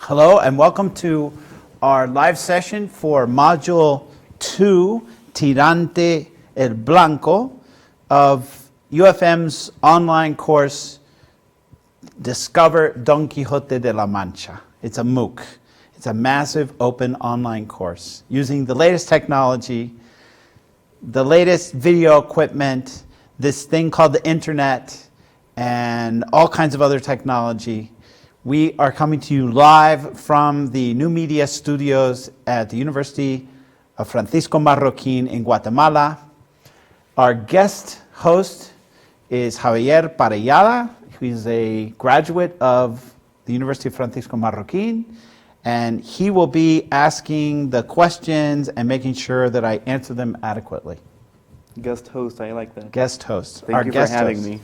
Hello and welcome to our live session for Module 2, Tirante el Blanco, of UFM's online course, Discover Don Quixote de la Mancha. It's a MOOC. It's a massive open online course using the latest technology, the latest video equipment, this thing called the internet, and all kinds of other technology. We are coming to you live from the New Media Studios at the University of Francisco Marroquín in Guatemala. Our guest host is Javier Parellada. He's a graduate of the University of Francisco Marroquín, and he will be asking the questions and making sure that I answer them adequately. Guest host, I like that. Guest host. Thank you for having me.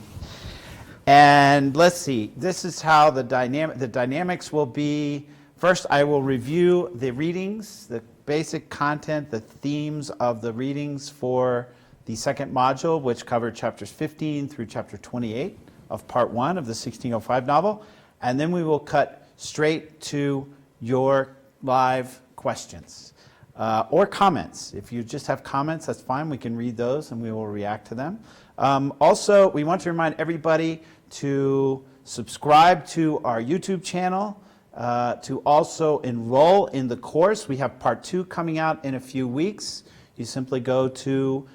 And let's see, this is how the dynamics will be. First, I will review the readings, the basic content, the themes of the readings for the second module, which covered chapters 15 through chapter 28 of part 1 of the 1605 novel. And then we will cut straight to your live questions or comments. If you just have comments, that's fine. We can read those and we will react to them. Also, we want to remind everybody to subscribe to our YouTube channel, to also enroll in the course. We have part 2 coming out in a few weeks. You simply go to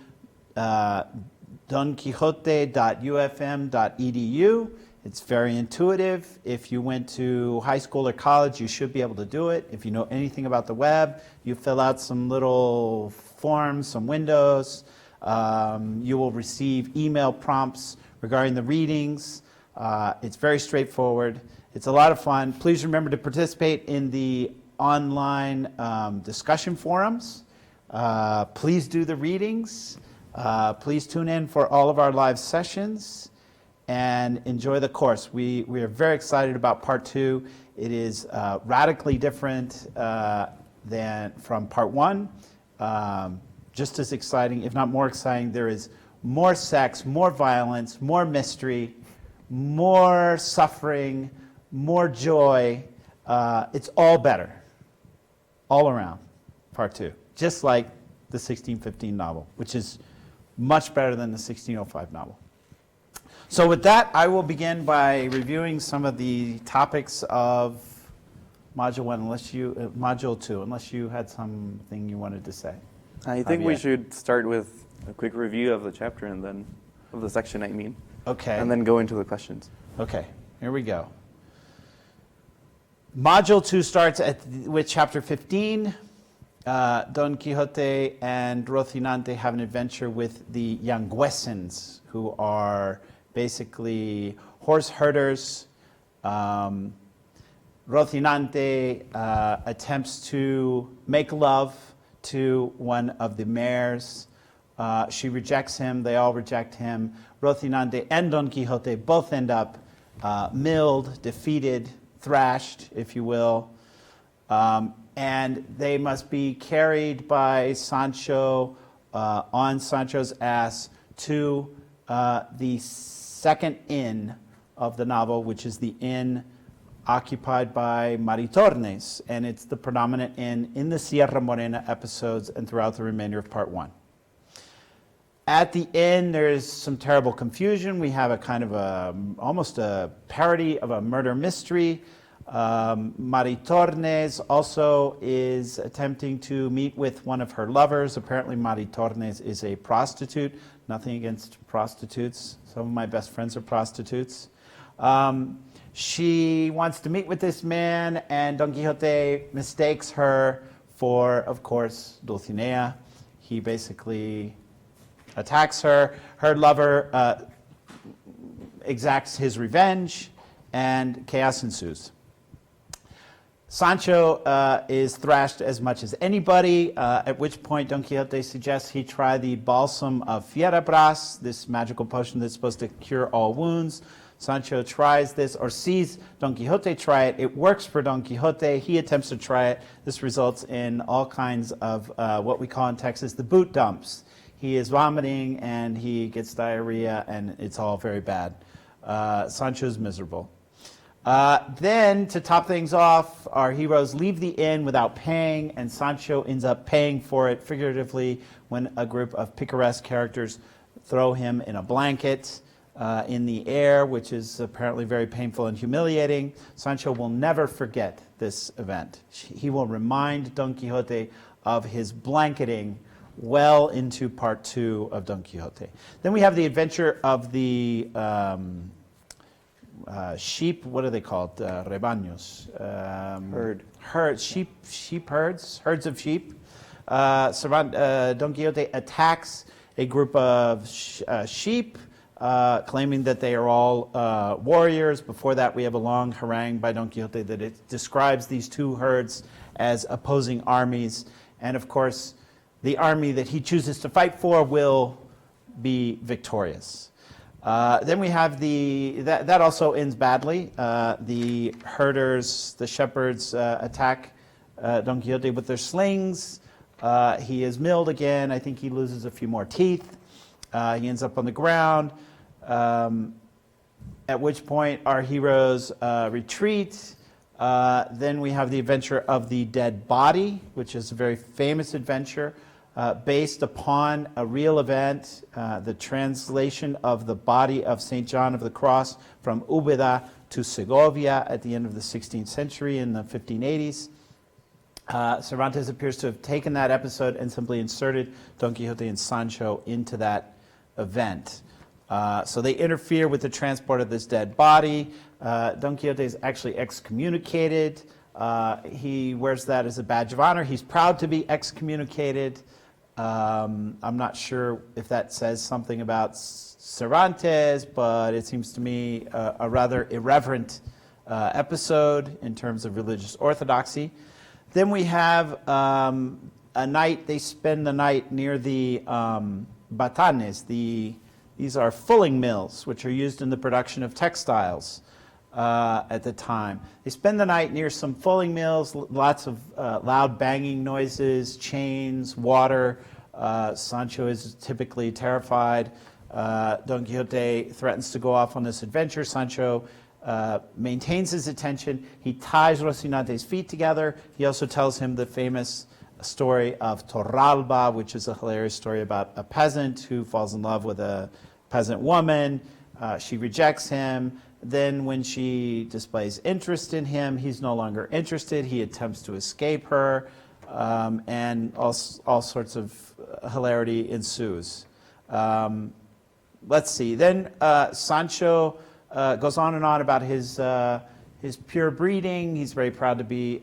donquijote.ufm.edu. It's very intuitive. If you went to high school or college, you should be able to do it. If you know anything about the web, you fill out some little forms, some windows. You will receive email prompts regarding the readings. It's very straightforward. It's a lot of fun. Please remember to participate in the online discussion forums. Please do the readings. Please tune in for all of our live sessions and enjoy the course. We are very excited about part 2. It is radically different than from part 1. Just as exciting, if not more exciting. There is more sex, more violence, more mystery, more suffering, more joy. It's all better, all around, part 2. Just like the 1615 novel, which is much better than the 1605 novel. So with that, I will begin by reviewing some of the topics of Module 1, Module 2, unless you had something you wanted to say. I think we should start with a quick review of the chapter and then, of the section I mean. Okay. And then go into the questions. Okay, here we go. Module 2 starts with chapter 15. Don Quixote and Rocinante have an adventure with the Yanguesans, who are basically horse herders. Rocinante attempts to make love to one of the mares. She rejects him. They all reject him. Rocinante and Don Quixote both end up milled, defeated, thrashed, if you will. And they must be carried by Sancho on Sancho's ass to the second inn of the novel, which is the inn occupied by Maritornes, and it's the predominant inn in the Sierra Morena episodes and throughout the remainder of part 1. At the end, there's some terrible confusion. We have a kind of almost a parody of a murder mystery. Maritornes also is attempting to meet with one of her lovers. Apparently Maritornes is a prostitute. Nothing against prostitutes. Some of my best friends are prostitutes. She wants to meet with this man, and Don Quixote mistakes her for, of course, Dulcinea. He basically attacks her. Her lover exacts his revenge, and chaos ensues. Sancho is thrashed as much as anybody, at which point Don Quixote suggests he try the balsam of Fierabras, this magical potion that's supposed to cure all wounds. Sancho tries this, or sees Don Quixote try it. It works for Don Quixote. He attempts to try it. This results in all kinds of what we call in Texas the boot dumps. He is vomiting and he gets diarrhea, and it's all very bad. Sancho's miserable. Then, to top things off, our heroes leave the inn without paying, and Sancho ends up paying for it figuratively when a group of picaresque characters throw him in a blanket in the air, which is apparently very painful and humiliating. Sancho will never forget this event. He will remind Don Quixote of his blanketing well into part 2 of Don Quixote. Then we have the adventure of the sheep, what are they called? Rebaños. Sheep herds of sheep. Don Quixote attacks a group of sheep, claiming that they are all warriors. Before that, we have a long harangue by Don Quixote that it describes these two herds as opposing armies. And of course, the army that he chooses to fight for will be victorious. Then we have that also ends badly. The herders, the shepherds attack Don Quixote with their slings. He is milled again. I think he loses a few more teeth. He ends up on the ground, at which point our heroes retreat. Then we have the adventure of the dead body, which is a very famous adventure based upon a real event, the translation of the body of St. John of the Cross from Úbeda to Segovia at the end of the 16th century in the 1580s. Cervantes appears to have taken that episode and simply inserted Don Quixote and Sancho into that event. So they interfere with the transport of this dead body. Don Quixote is actually excommunicated. He wears that as a badge of honor. He's proud to be excommunicated. I'm not sure if that says something about Cervantes, but it seems to me a rather irreverent episode in terms of religious orthodoxy. Then we have a night, they spend the night near the batanes. These are fulling mills, which are used in the production of textiles at the time. They spend the night near some fulling mills, lots of loud banging noises, chains, water. Sancho is typically terrified. Don Quixote threatens to go off on this adventure. Sancho maintains his attention. He ties Rocinante's feet together. He also tells him the famous story of Torralba, which is a hilarious story about a peasant who falls in love with a peasant woman. She rejects him. Then when she displays interest in him, he's no longer interested. He attempts to escape her, and all sorts of hilarity ensues. Let's see. Then Sancho goes on and on about his pure breeding. He's very proud to be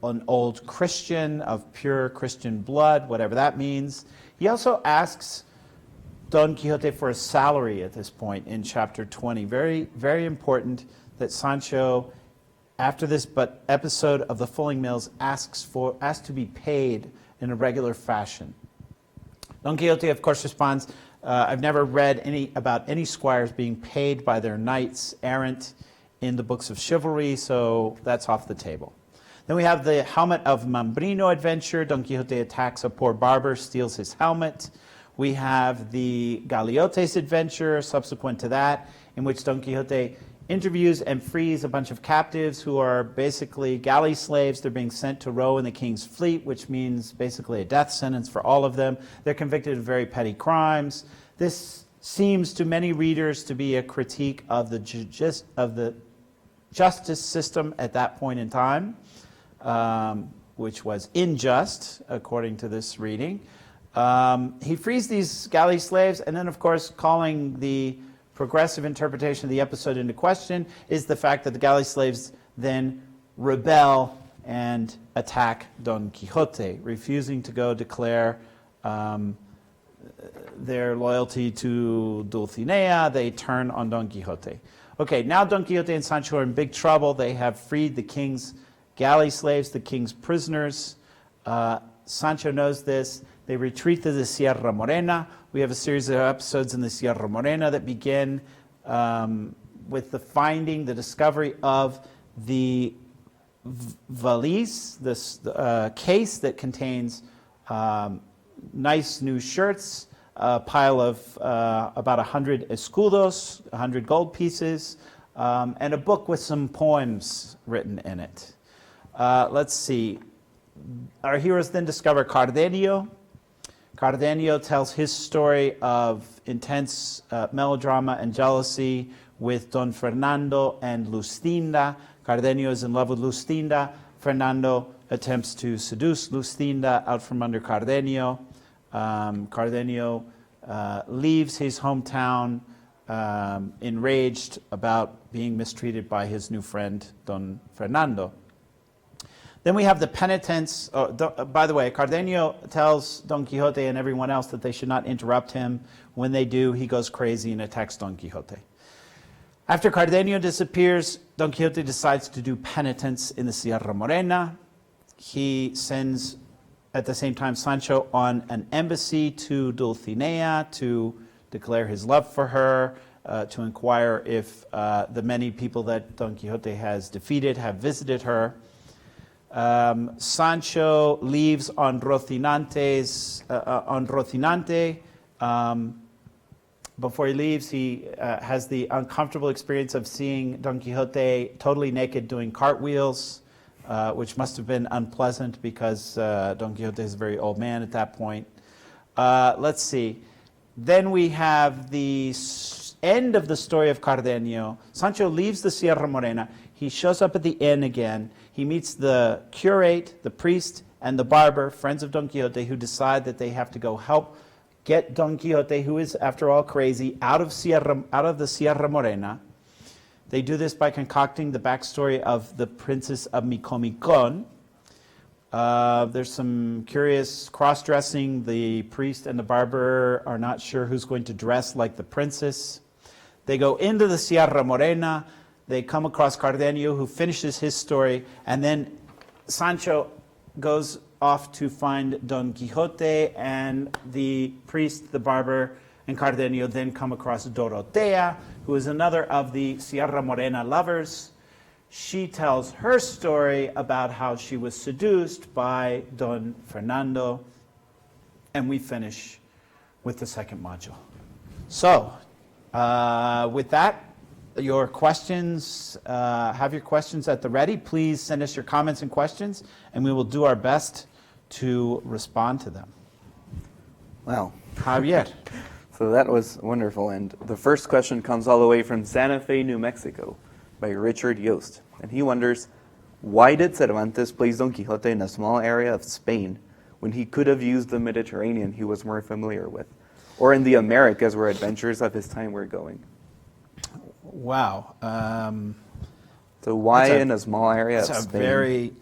an old Christian of pure Christian blood, whatever that means. He also asks Don Quixote for a salary at this point in chapter 20. Very, very important that Sancho, after this episode of the fulling mills, asks to be paid in a regular fashion. Don Quixote, of course, responds, I've never read about any squires being paid by their knights errant in the books of chivalry, so that's off the table. Then we have the helmet of Mambrino adventure. Don Quixote attacks a poor barber, steals his helmet. We have the Galeotes adventure subsequent to that, in which Don Quixote interviews and frees a bunch of captives who are basically galley slaves. They're being sent to row in the king's fleet, which means basically a death sentence for all of them. They're convicted of very petty crimes. This seems to many readers to be a critique of the justice system at that point in time, which was unjust, according to this reading. He frees these galley slaves, and then, of course, calling the progressive interpretation of the episode into question is the fact that the galley slaves then rebel and attack Don Quixote, refusing to go declare their loyalty to Dulcinea. They turn on Don Quixote. Okay, now Don Quixote and Sancho are in big trouble. They have freed the king's galley slaves, the king's prisoners. Sancho knows this. They retreat to the Sierra Morena. We have a series of episodes in the Sierra Morena that begin with the discovery of the valise, this case that contains nice new shirts, a pile of about 100 escudos, 100 gold pieces, and a book with some poems written in it. Let's see. Our heroes then discover Cardenio. Cardenio tells his story of intense melodrama and jealousy with Don Fernando and Lustinda. Cardenio is in love with Lustinda. Fernando attempts to seduce Lustinda out from under Cardenio. Cardenio leaves his hometown enraged about being mistreated by his new friend, Don Fernando. Then we have the penitence. By the way, Cardenio tells Don Quixote and everyone else that they should not interrupt him. When they do, he goes crazy and attacks Don Quixote. After Cardenio disappears, Don Quixote decides to do penitence in the Sierra Morena. He sends, at the same time, Sancho on an embassy to Dulcinea to declare his love for her, to inquire if the many people that Don Quixote has defeated have visited her. Sancho leaves on Rocinante. Before he leaves, he has the uncomfortable experience of seeing Don Quixote totally naked doing cartwheels, which must have been unpleasant because Don Quixote is a very old man at that point. Let's see. Then we have the end of the story of Cardenio. Sancho leaves the Sierra Morena. He shows up at the inn again. He meets the curate, the priest, and the barber, friends of Don Quixote, who decide that they have to go help get Don Quixote, who is, after all, crazy, out of the Sierra Morena. They do this by concocting the backstory of the Princess of Micomicon. There's some curious cross-dressing. The priest and the barber are not sure who's going to dress like the princess. They go into the Sierra Morena. They come across Cardenio, who finishes his story, and then Sancho goes off to find Don Quixote, and the priest, the barber, and Cardenio then come across Dorotea, who is another of the Sierra Morena lovers. She tells her story about how she was seduced by Don Fernando, and we finish with the second module. So, with that, your questions, have your questions at the ready. Please send us your comments and questions, and we will do our best to respond to them. Wow. Javier. So that was wonderful. And the first question comes all the way from Santa Fe, New Mexico, by Richard Yost. And he wonders, why did Cervantes place Don Quixote in a small area of Spain when he could have used the Mediterranean he was more familiar with, or in the Americas where adventurers of his time were going? Wow. So why in a small area of Spain? That's a very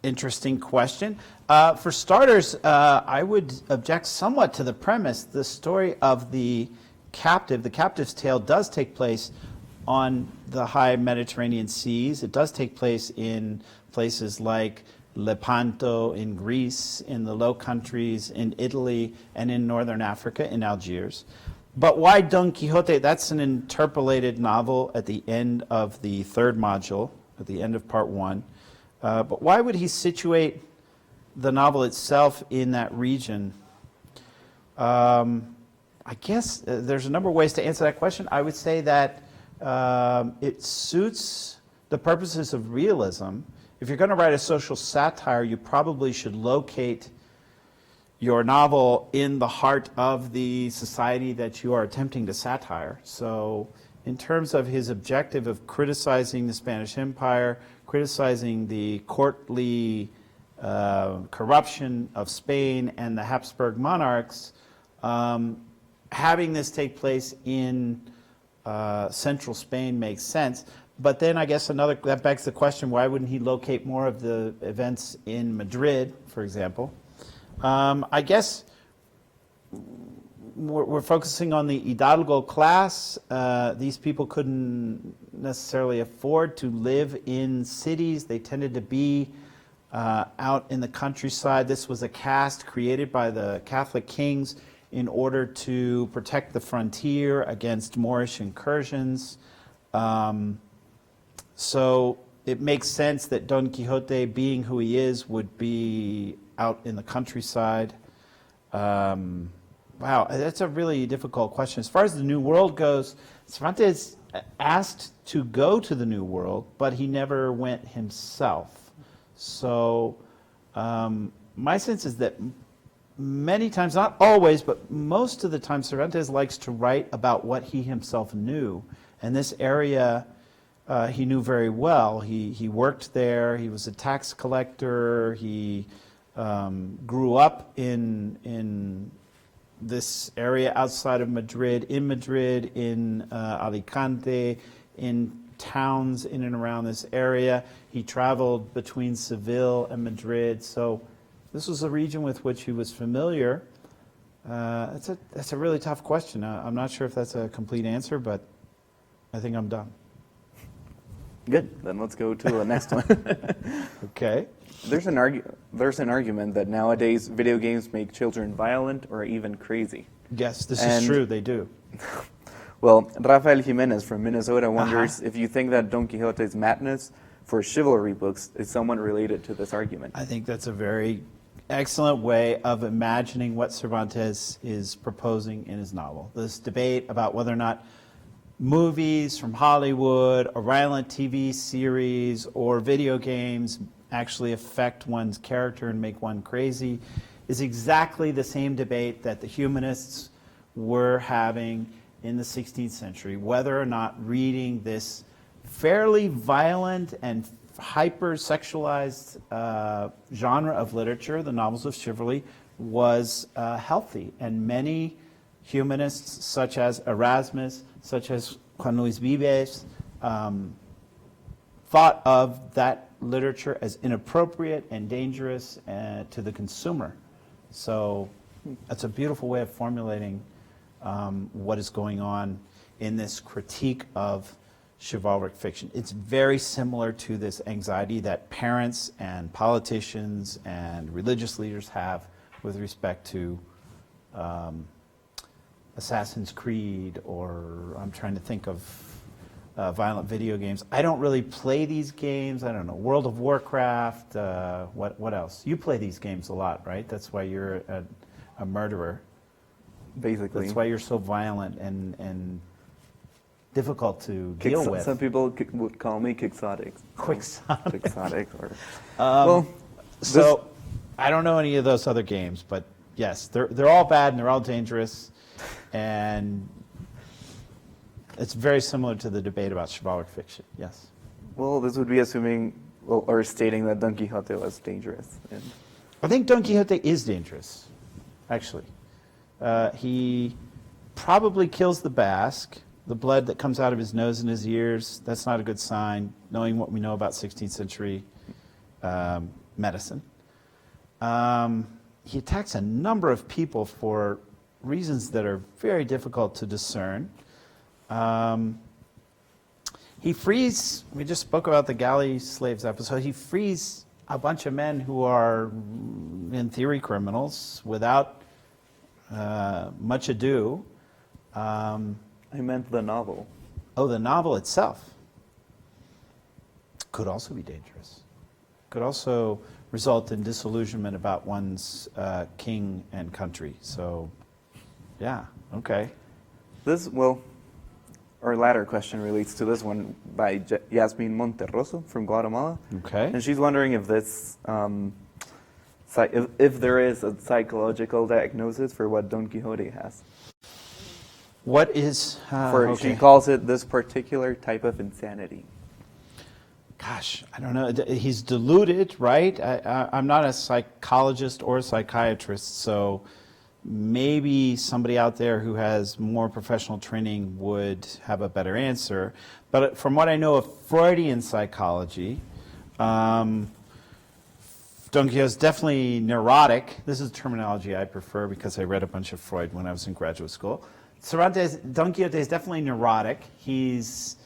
interesting question. For starters, I would object somewhat to the premise. The story of the captive's tale does take place on the high Mediterranean seas. It does take place in places like Lepanto in Greece, in the Low Countries, in Italy, and in Northern Africa, in Algiers. But why Don Quixote? That's an interpolated novel at the end of the third module, at the end of part one. But why would he situate the novel itself in that region? I guess there's a number of ways to answer that question. I would say that it suits the purposes of realism. If you're going to write a social satire, you probably should locate your novel in the heart of the society that you are attempting to satire. So in terms of his objective of criticizing the Spanish Empire, criticizing the courtly corruption of Spain and the Habsburg monarchs, having this take place in central Spain makes sense. But then I guess that begs the question, why wouldn't he locate more of the events in Madrid, for example? I guess we're focusing on the Hidalgo class. These people couldn't necessarily afford to live in cities. They tended to be out in the countryside. This was a caste created by the Catholic kings in order to protect the frontier against Moorish incursions. So it makes sense that Don Quixote, being who he is, would be out in the countryside. Wow, that's a really difficult question. As far as the New World goes, Cervantes asked to go to the New World, but he never went himself. So my sense is that many times, not always, but most of the time, Cervantes likes to write about what he himself knew. And this area he knew very well. He worked there. He was a tax collector. He grew up in this area outside of Madrid, in Alicante, in towns in and around this area. He traveled between Seville and Madrid. So this was a region with which he was familiar. That's a really tough question. I'm not sure if that's a complete answer, but I think I'm done. Good. Then let's go to the next one. Okay. There's an argument that nowadays video games make children violent or even crazy. Yes, this is true. They do. Well, Rafael Jimenez from Minnesota wonders if you think that Don Quixote's madness for chivalry books is somewhat related to this argument. I think that's a very excellent way of imagining what Cervantes is proposing in his novel. This debate about whether or not movies from Hollywood, or violent TV series, or video games actually affect one's character and make one crazy is exactly the same debate that the humanists were having in the 16th century, whether or not reading this fairly violent and hyper-sexualized genre of literature, the novels of chivalry, was healthy. And many humanists, such as Erasmus, such as Juan Luis Vives, thought of that literature as inappropriate and dangerous to the consumer. So that's a beautiful way of formulating what is going on in this critique of chivalric fiction. It's very similar to this anxiety that parents and politicians and religious leaders have with respect to Assassin's Creed, or I'm trying to think of violent video games. I don't really play these games. I don't know, World of Warcraft, what else? You play these games a lot, right? That's why you're a murderer. Basically. That's why you're so violent and difficult to deal with. Some people would call me quixotic. Quixotic. Quixotic. Or, so I don't know any of those other games, but yes, they're all bad and they're all dangerous, and it's very similar to the debate about chivalric fiction. Yes. Well, this would be assuming or stating that Don Quixote was dangerous. And I think Don Quixote is dangerous, actually. He probably kills the Basque. The blood that comes out of his nose and his ears, that's not a good sign, knowing what we know about 16th century medicine. He attacks a number of people for reasons that are very difficult to discern. He frees, we just spoke about the galley slaves episode, he frees a bunch of men who are, in theory, criminals without much ado. I meant the novel. Oh, the novel itself could also be dangerous. Could also result in disillusionment about one's king and country. So, yeah, okay. Our latter question relates to this one by Yasmin Monterroso from Guatemala. Okay. And she's wondering if this, if there is a psychological diagnosis for what Don Quixote has. What is... She calls it this particular type of insanity. Gosh, I don't know. He's deluded, right? I'm not a psychologist or a psychiatrist, so maybe somebody out there who has more professional training would have a better answer. But from what I know of Freudian psychology, Don Quixote is definitely neurotic. This is terminology I prefer because I read a bunch of Freud when I was in graduate school. Don Quixote is definitely neurotic. He's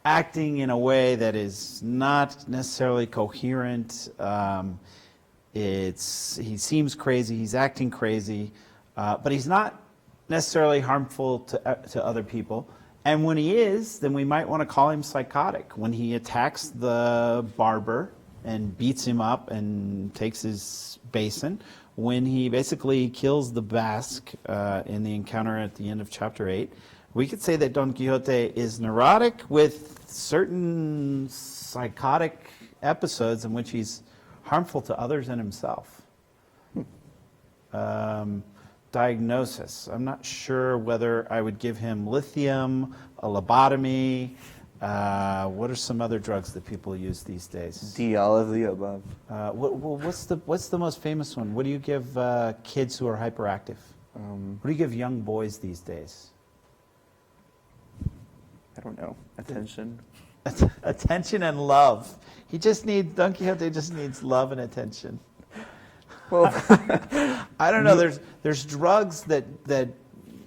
acting in a way that is not necessarily coherent. He seems crazy, he's acting crazy, but he's not necessarily harmful to other people. And when he is, then we might want to call him psychotic. When he attacks the barber and beats him up and takes his basin, when he basically kills the Basque in the encounter at the end of chapter 8, We could say that Don Quixote is neurotic with certain psychotic episodes in which he's harmful to others and himself. Diagnosis. I'm not sure whether I would give him lithium, a lobotomy. What are some other drugs that people use these days? D, all of the above. What's the most famous one? What do you give kids who are hyperactive? What do you give young boys these days? I don't know. Attention. Attention and love. Don Quixote just needs love and attention. Well, I don't know. There's drugs that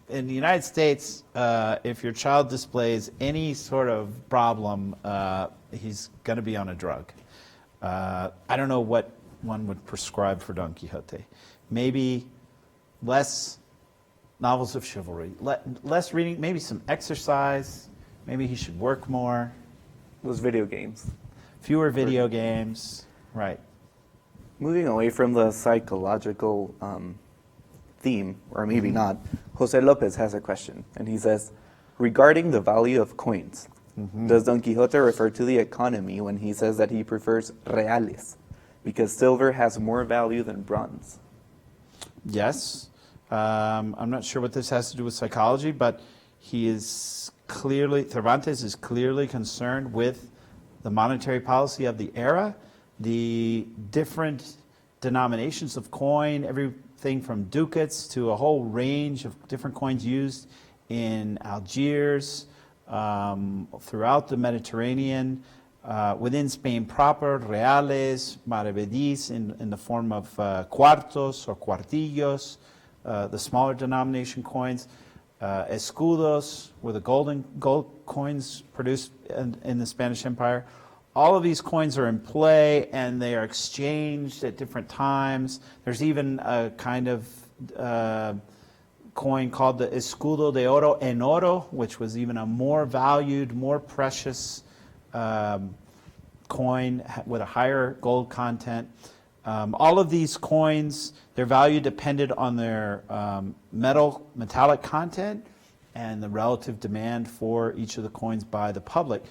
in the United States, if your child displays any sort of problem, he's going to be on a drug. I don't know what one would prescribe for Don Quixote. Maybe less novels of chivalry, less reading, maybe some exercise. Maybe he should work more. those video games. Fewer video games. Right. Moving away from the psychological theme, or maybe not, Jose Lopez has a question, and he says, regarding the value of coins, does Don Quixote refer to the economy when he says that he prefers reales, because silver has more value than bronze? Yes. I'm not sure what this has to do with psychology, but Cervantes is clearly concerned with the monetary policy of the era, the different denominations of coin, everything from ducats to a whole range of different coins used in Algiers, throughout the Mediterranean, within Spain proper, reales, maravedís in the form of cuartos or cuartillos, the smaller denomination coins, escudos were the gold coins produced in the Spanish Empire. All of these coins are in play and they are exchanged at different times. There's even a kind of coin called the escudo de oro en oro, which was even a more valued, more precious coin with a higher gold content. All of these coins, their value depended on their metallic content and the relative demand for each of the coins by the public.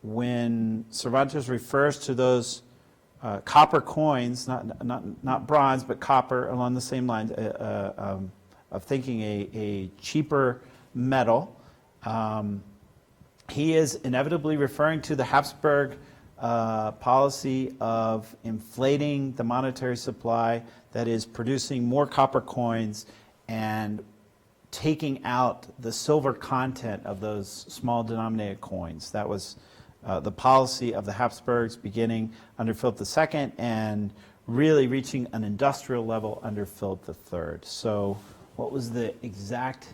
When Cervantes refers to those copper coins, not bronze, but copper, along the same lines of thinking a cheaper metal, he is inevitably referring to the Habsburg policy of inflating the monetary supply, that is, producing more copper coins and taking out the silver content of those small denominated coins. That was the policy of the Habsburgs beginning under Philip II and really reaching an industrial level under Philip III. So what was the exact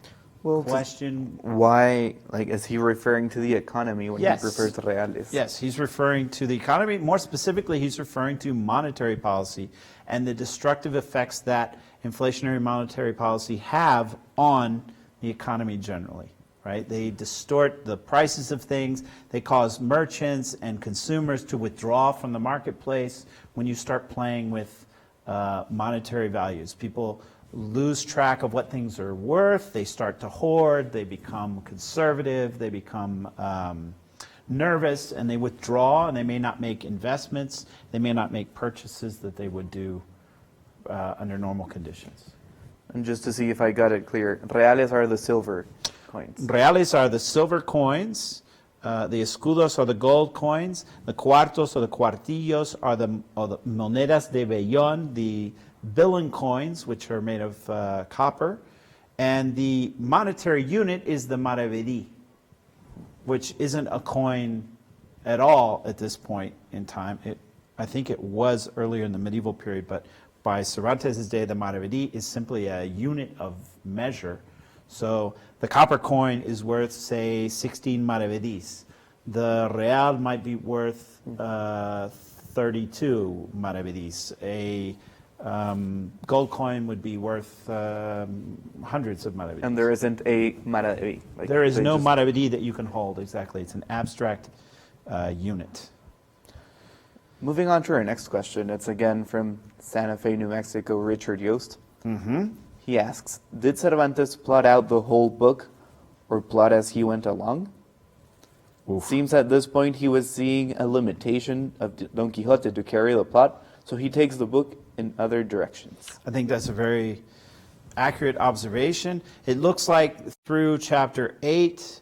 question? Why, is he referring to the economy when Yes. he prefers reales? Yes, he's referring to the economy. More specifically, he's referring to monetary policy and the destructive effects that inflationary monetary policy have on the economy generally, right? They distort the prices of things. They cause merchants and consumers to withdraw from the marketplace when you start playing with monetary values. People lose track of what things are worth. They start to hoard. They become conservative. They become nervous, and they withdraw, and they may not make investments. They may not make purchases that they would do under normal conditions. And just to see if I got it clear, reales are the silver coins. Reales are the silver coins. The escudos are the gold coins. The cuartos or the cuartillos are the monedas de vellón, the billion coins, which are made of copper. And the monetary unit is the maravedí, which isn't a coin at all at this point in time. I think it was earlier in the medieval period, but by Cervantes' day, the maravedí is simply a unit of measure. So the copper coin is worth, say, 16 maravedís. The real might be worth 32 maravedís. A gold coin would be worth hundreds of maravedís. And there isn't a maravedí. There is no maravedí that you can hold, exactly. It's an abstract unit. Moving on to our next question. It's again from Santa Fe, New Mexico, Richard Yost. He asks, did Cervantes plot out the whole book or plot as he went along? Seems at this point he was seeing a limitation of Don Quixote to carry the plot, so he takes the book in other directions. I think that's a very accurate observation. It looks like through chapter 8,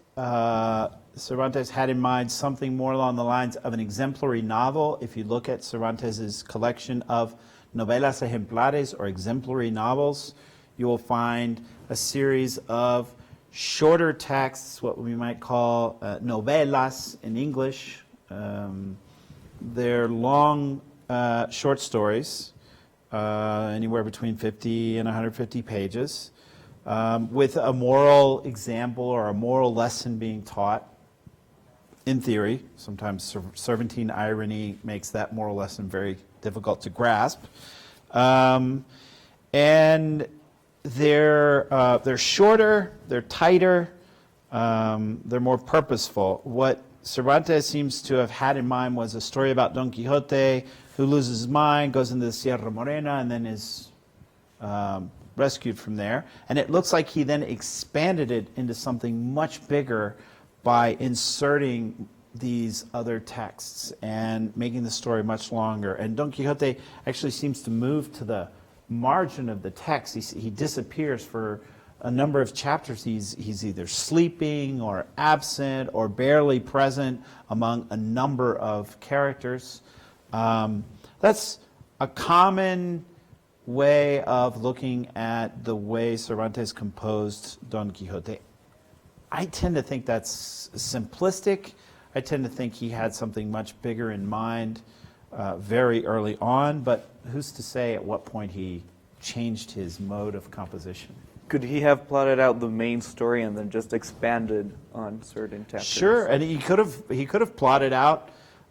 Cervantes had in mind something more along the lines of an exemplary novel. If you look at Cervantes' collection of novelas ejemplares, or exemplary novels, you will find a series of shorter texts, what we might call novelas in English. They're long short stories, anywhere between 50 and 150 pages, with a moral example or a moral lesson being taught. In theory, sometimes Cervantine irony makes that moral lesson very difficult to grasp. And they're shorter, they're tighter, they're more purposeful. What Cervantes seems to have had in mind was a story about Don Quixote who loses his mind, goes into the Sierra Morena, and then is rescued from there. And it looks like he then expanded it into something much bigger by inserting these other texts and making the story much longer. And Don Quixote actually seems to move to the margin of the text. He disappears for a number of chapters. He's either sleeping or absent or barely present among a number of characters. That's a common way of looking at the way Cervantes composed Don Quixote. I tend to think that's simplistic. I tend to think he had something much bigger in mind very early on, but who's to say at what point he changed his mode of composition? Could he have plotted out the main story and then just expanded on certain chapters? Sure, and he could have plotted out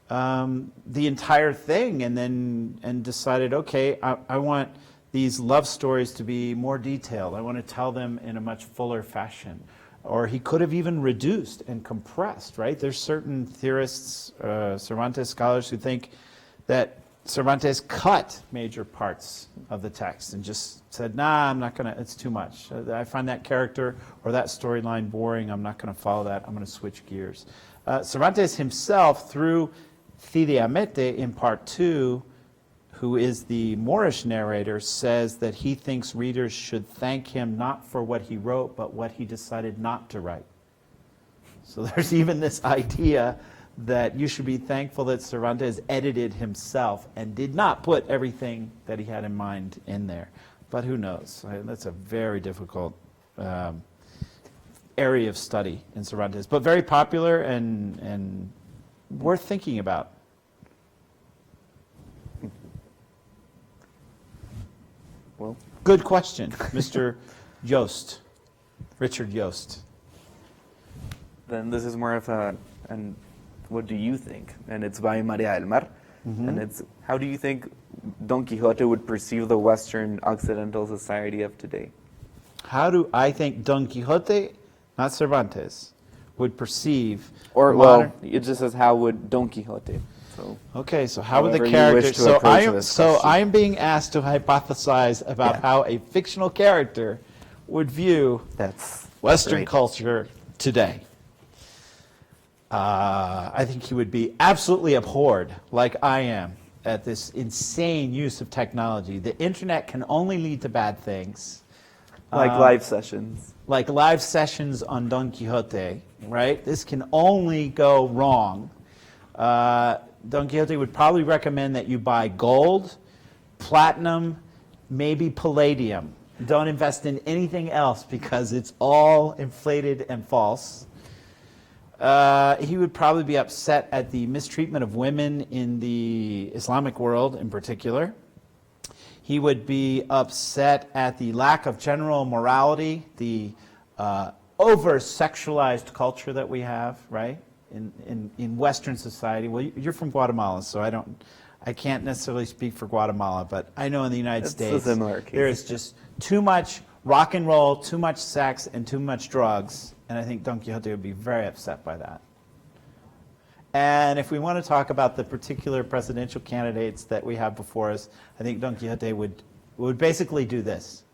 the entire thing and decided, okay, I want these love stories to be more detailed. I want to tell them in a much fuller fashion. Or he could have even reduced and compressed, right? There's certain theorists, Cervantes scholars, who think that Cervantes cut major parts of the text and just said, nah, I'm not going to, it's too much. I find that character or that storyline boring. I'm not going to follow that. I'm going to switch gears. Cervantes himself, through Cide Hamete in part 2, who is the Moorish narrator, says that he thinks readers should thank him not for what he wrote, but what he decided not to write. So there's even this idea that you should be thankful that Cervantes edited himself and did not put everything that he had in mind in there. But who knows? That's a very difficult area of study in Cervantes, but very popular and worth thinking about. Well, good question, Mr. Yost, Richard Yost. Then this is more of and what do you think? And it's by Maria del Mar. And it's, how do you think Don Quixote would perceive the Western Occidental society of today? How do I think Don Quixote, not Cervantes, would perceive Or, modern... well, it just says how would Don Quixote. So, okay, so how would the however you character... wish to approach this question. I am being asked to hypothesize about how a fictional character would view that's Western great. culture today. I think he would be absolutely abhorred, like I am, at this insane use of technology. The internet can only lead to bad things. Like live sessions. Like live sessions on Don Quixote, right? This can only go wrong. Don Quixote would probably recommend that you buy gold, platinum, maybe palladium. Don't invest in anything else because it's all inflated and false. He would probably be upset at the mistreatment of women in the Islamic world in particular. He would be upset at the lack of general morality, the over-sexualized culture that we have, right, in Western society. Well, you're from Guatemala, so I can't necessarily speak for Guatemala, but I know in the United States there is just too much rock and roll, too much sex, and too much drugs. And I think Don Quixote would be very upset by that. And if we want to talk about the particular presidential candidates that we have before us, I think Don Quixote would basically do this.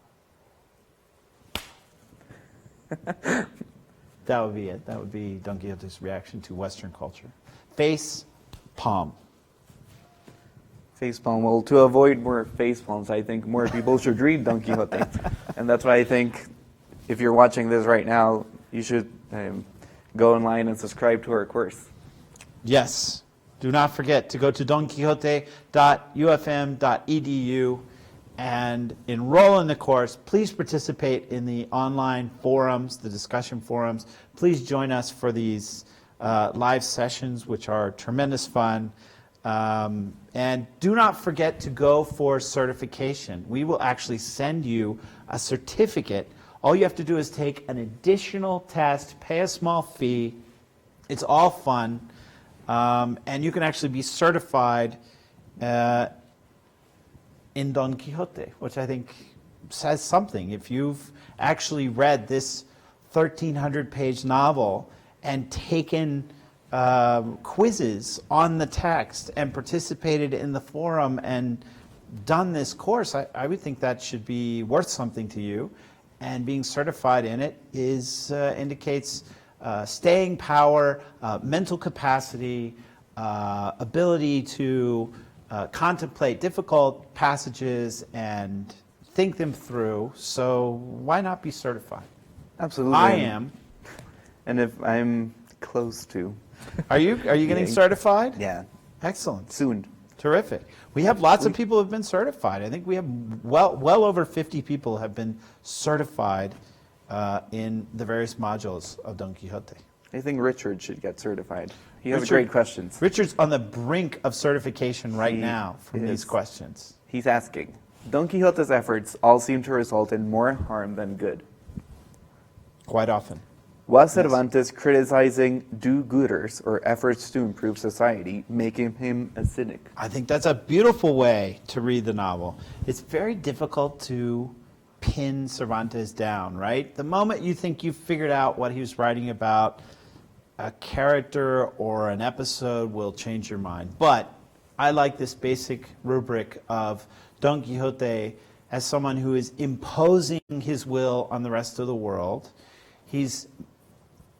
That would be it. That would be Don Quixote's reaction to Western culture. Face palm. Facepalm. Well, to avoid more facepalms, I think more people should read Don Quixote. And that's why I think if you're watching this right now, you should go online and subscribe to our course. Yes. Do not forget to go to donquijote.ufm.edu and enroll in the course. Please participate in the online forums, the discussion forums. Please join us for these live sessions, which are tremendous fun. And do not forget to go for certification. We will actually send you a certificate. All you have to do is take an additional test, pay a small fee. It's all fun. And you can actually be certified in Don Quixote, which I think says something. If you've actually read this 1,300-page novel and taken quizzes on the text and participated in the forum and done this course, I would think that should be worth something to you. And being certified in it indicates staying power, mental capacity, ability to contemplate difficult passages and think them through. So why not be certified? Absolutely. I am. And if I'm close to. Are you getting certified? Yeah. Excellent. Soon. Terrific. We have lots of people who have been certified. I think we have well over 50 people have been certified in the various modules of Don Quixote. I think Richard should get certified. He has great questions. Richard's on the brink of certification right now from these questions. He's asking, Don Quixote's efforts all seem to result in more harm than good. Quite often. Was Cervantes criticizing do-gooders or efforts to improve society, making him a cynic? I think that's a beautiful way to read the novel. It's very difficult to pin Cervantes down, right? The moment you think you've figured out what he was writing about, a character or an episode will change your mind. But I like this basic rubric of Don Quixote as someone who is imposing his will on the rest of the world. He's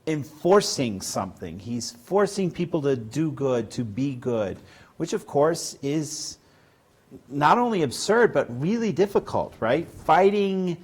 enforcing something. He's forcing people to do good, to be good, which of course is not only absurd, but really difficult, right? Fighting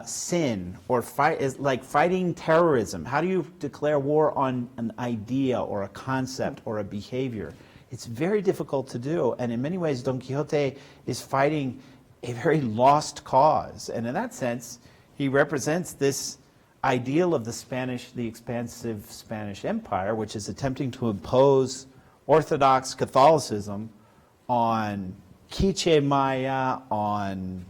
sin or is like fighting terrorism. How do you declare war on an idea or a concept or a behavior? It's very difficult to do. And in many ways, Don Quixote is fighting a very lost cause. And in that sense, he represents this ideal of the expansive Spanish Empire, which is attempting to impose Orthodox Catholicism on Quiche Maya, on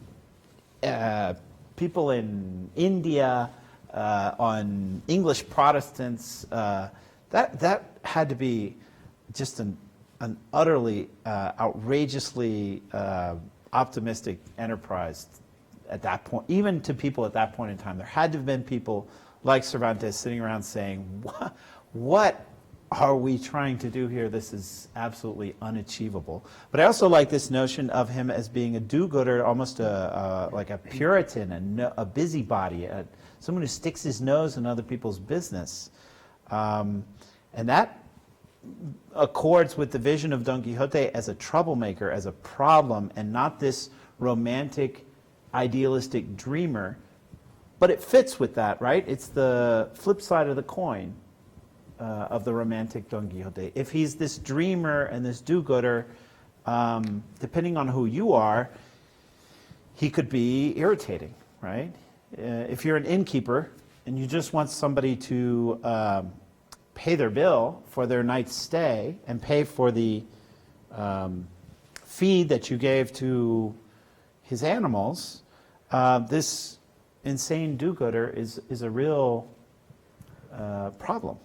people in India, on English Protestants. That had to be just an utterly outrageously optimistic enterprise at that point, even to people at that point in time. There had to have been people like Cervantes sitting around saying, what are we trying to do here? This is absolutely unachievable. But I also like this notion of him as being a do-gooder, almost like a Puritan, a busybody, someone who sticks his nose in other people's business. And that accords with the vision of Don Quixote as a troublemaker, as a problem, and not this romantic, idealistic dreamer. But it fits with that, right? It's the flip side of the coin of the romantic Don Quixote. If he's this dreamer and this do-gooder, depending on who you are, he could be irritating, right? If you're an innkeeper and you just want somebody to pay their bill for their night's stay and pay for the feed that you gave to his animals, this insane do-gooder is a real problem.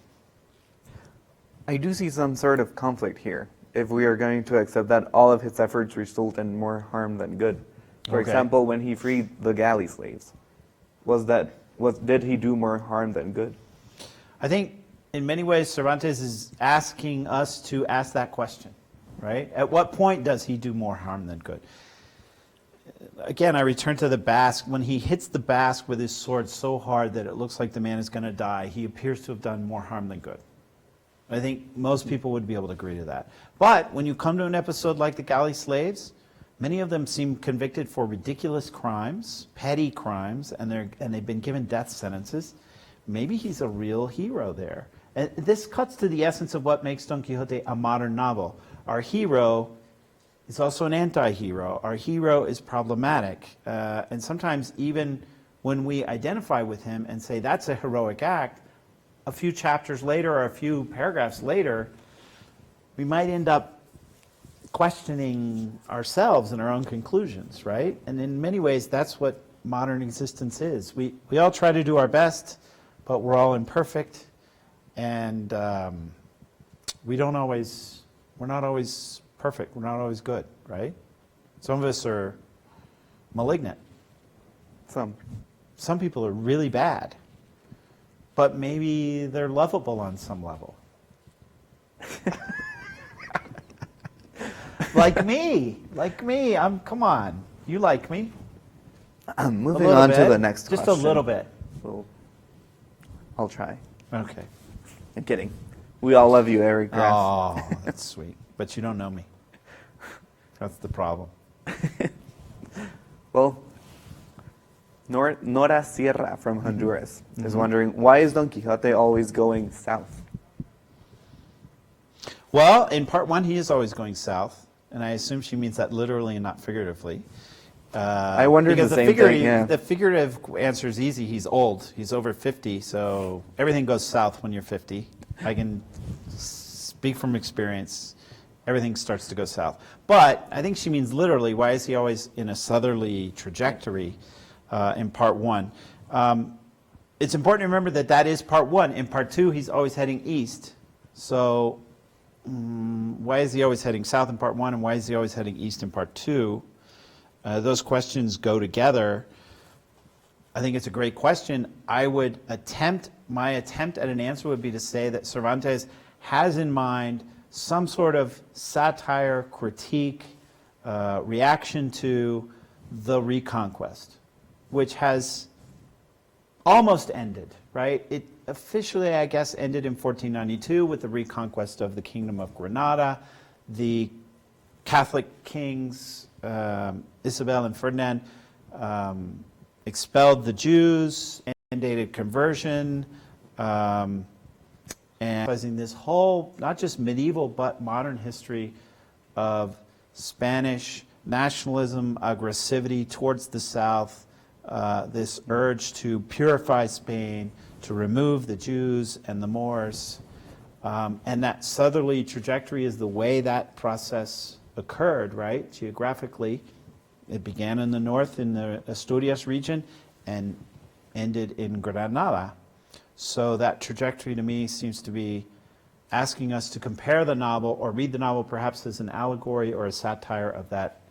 I do see some sort of conflict here if we are going to accept that all of his efforts result in more harm than good. For example, when he freed the galley slaves, did he do more harm than good? I think in many ways Cervantes is asking us to ask that question, right? At what point does he do more harm than good? again, I return to the Basque. When he hits the Basque with his sword so hard that it looks like the man is going to die, he appears to have done more harm than good. I think most people would be able to agree to that. But when you come to an episode like the galley slaves, many of them seem convicted for ridiculous crimes, petty crimes, and they've been given death sentences. Maybe he's a real hero there. And this cuts to the essence of what makes Don Quixote a modern novel. Our hero is also an anti-hero. Our hero is problematic. And sometimes even when we identify with him and say that's a heroic act, a few chapters later or a few paragraphs later, we might end up questioning ourselves and our own conclusions, right? And in many ways, that's what modern existence is. We all try to do our best, but we're all imperfect, and we're not always perfect. We're not always good, right? Some of us are malignant. Some people are really bad, but maybe they're lovable on some level. Like me. Come on. You like me. Moving on to the next question. Just a little bit. I'll try. Okay. I'm kidding. We all love you, Eric Graff. Oh, that's sweet. But you don't know me. That's the problem. Well, Nora Sierra from Honduras is wondering, why is Don Quixote always going south? Well, in part one, he is always going south, and I assume she means that literally and not figuratively. I wondered the same thing, yeah. The figurative answer is easy. He's old. He's over 50, so everything goes south when you're 50. I can speak from experience. Everything starts to go south. But I think she means literally, why is he always in a southerly trajectory in part one? It's important to remember that that is part one. In part two, he's always heading east. So why is he always heading south in part one, and why is he always heading east in part two? Those questions go together. I think it's a great question. My attempt at an answer would be to say that Cervantes has in mind some sort of satire, critique, reaction to the Reconquest, which has almost ended, right? It officially, I guess, ended in 1492 with the reconquest of the Kingdom of Granada. The Catholic kings, Isabel and Ferdinand, expelled the Jews, mandated conversion, and this whole, not just medieval, but modern history of Spanish nationalism, aggressivity towards the South, this urge to purify Spain, to remove the Jews and the Moors. And that southerly trajectory is the way that process occurred, right? Geographically, it began in the north in the Asturias region and ended in Granada. So that trajectory to me seems to be asking us to compare the novel or read the novel perhaps as an allegory or a satire of that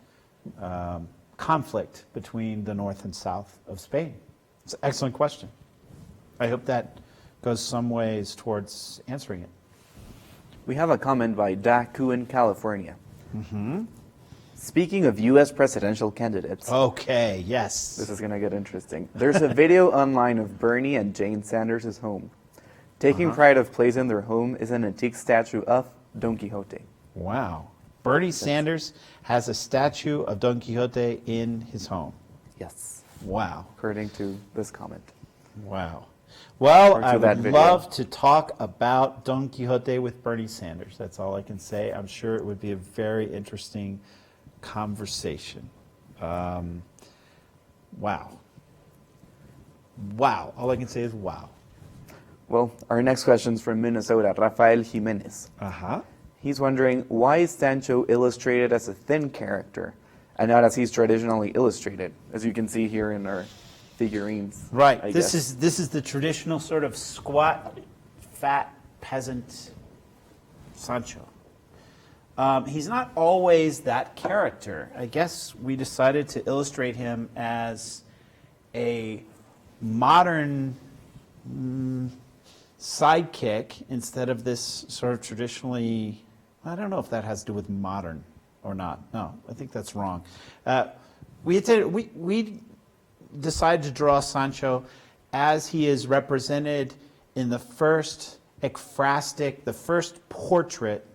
conflict between the north and south of Spain. It's an excellent question. I hope that goes some ways towards answering it. We have a comment by Daku in California. Speaking of U.S. presidential candidates. Okay, yes. This is going to get interesting. There's a video online of Bernie and Jane Sanders' home. Taking pride of place in their home is an antique statue of Don Quixote. Wow. Bernie Sanders has a statue of Don Quixote in his home. Yes. Wow. According to this comment. Wow. Well, I would video. love to talk about Don Quixote with Bernie Sanders. That's all I can say. I'm sure it would be a very interesting conversation. Wow. Wow. All I can say is wow. Well, our next question is from Minnesota, Rafael Jimenez. He's wondering, why is Sancho illustrated as a thin character and not as he's traditionally illustrated, as you can see here in our figurines? Right. I This guess. is the traditional sort of squat, fat peasant Sancho. He's not always that character. I guess we decided to illustrate him as a modern sidekick instead of this sort of traditionally, I don't know if that has to do with modern or not. No, I think that's wrong. we decided to draw Sancho as he is represented in the first ekphrastic, the first portrait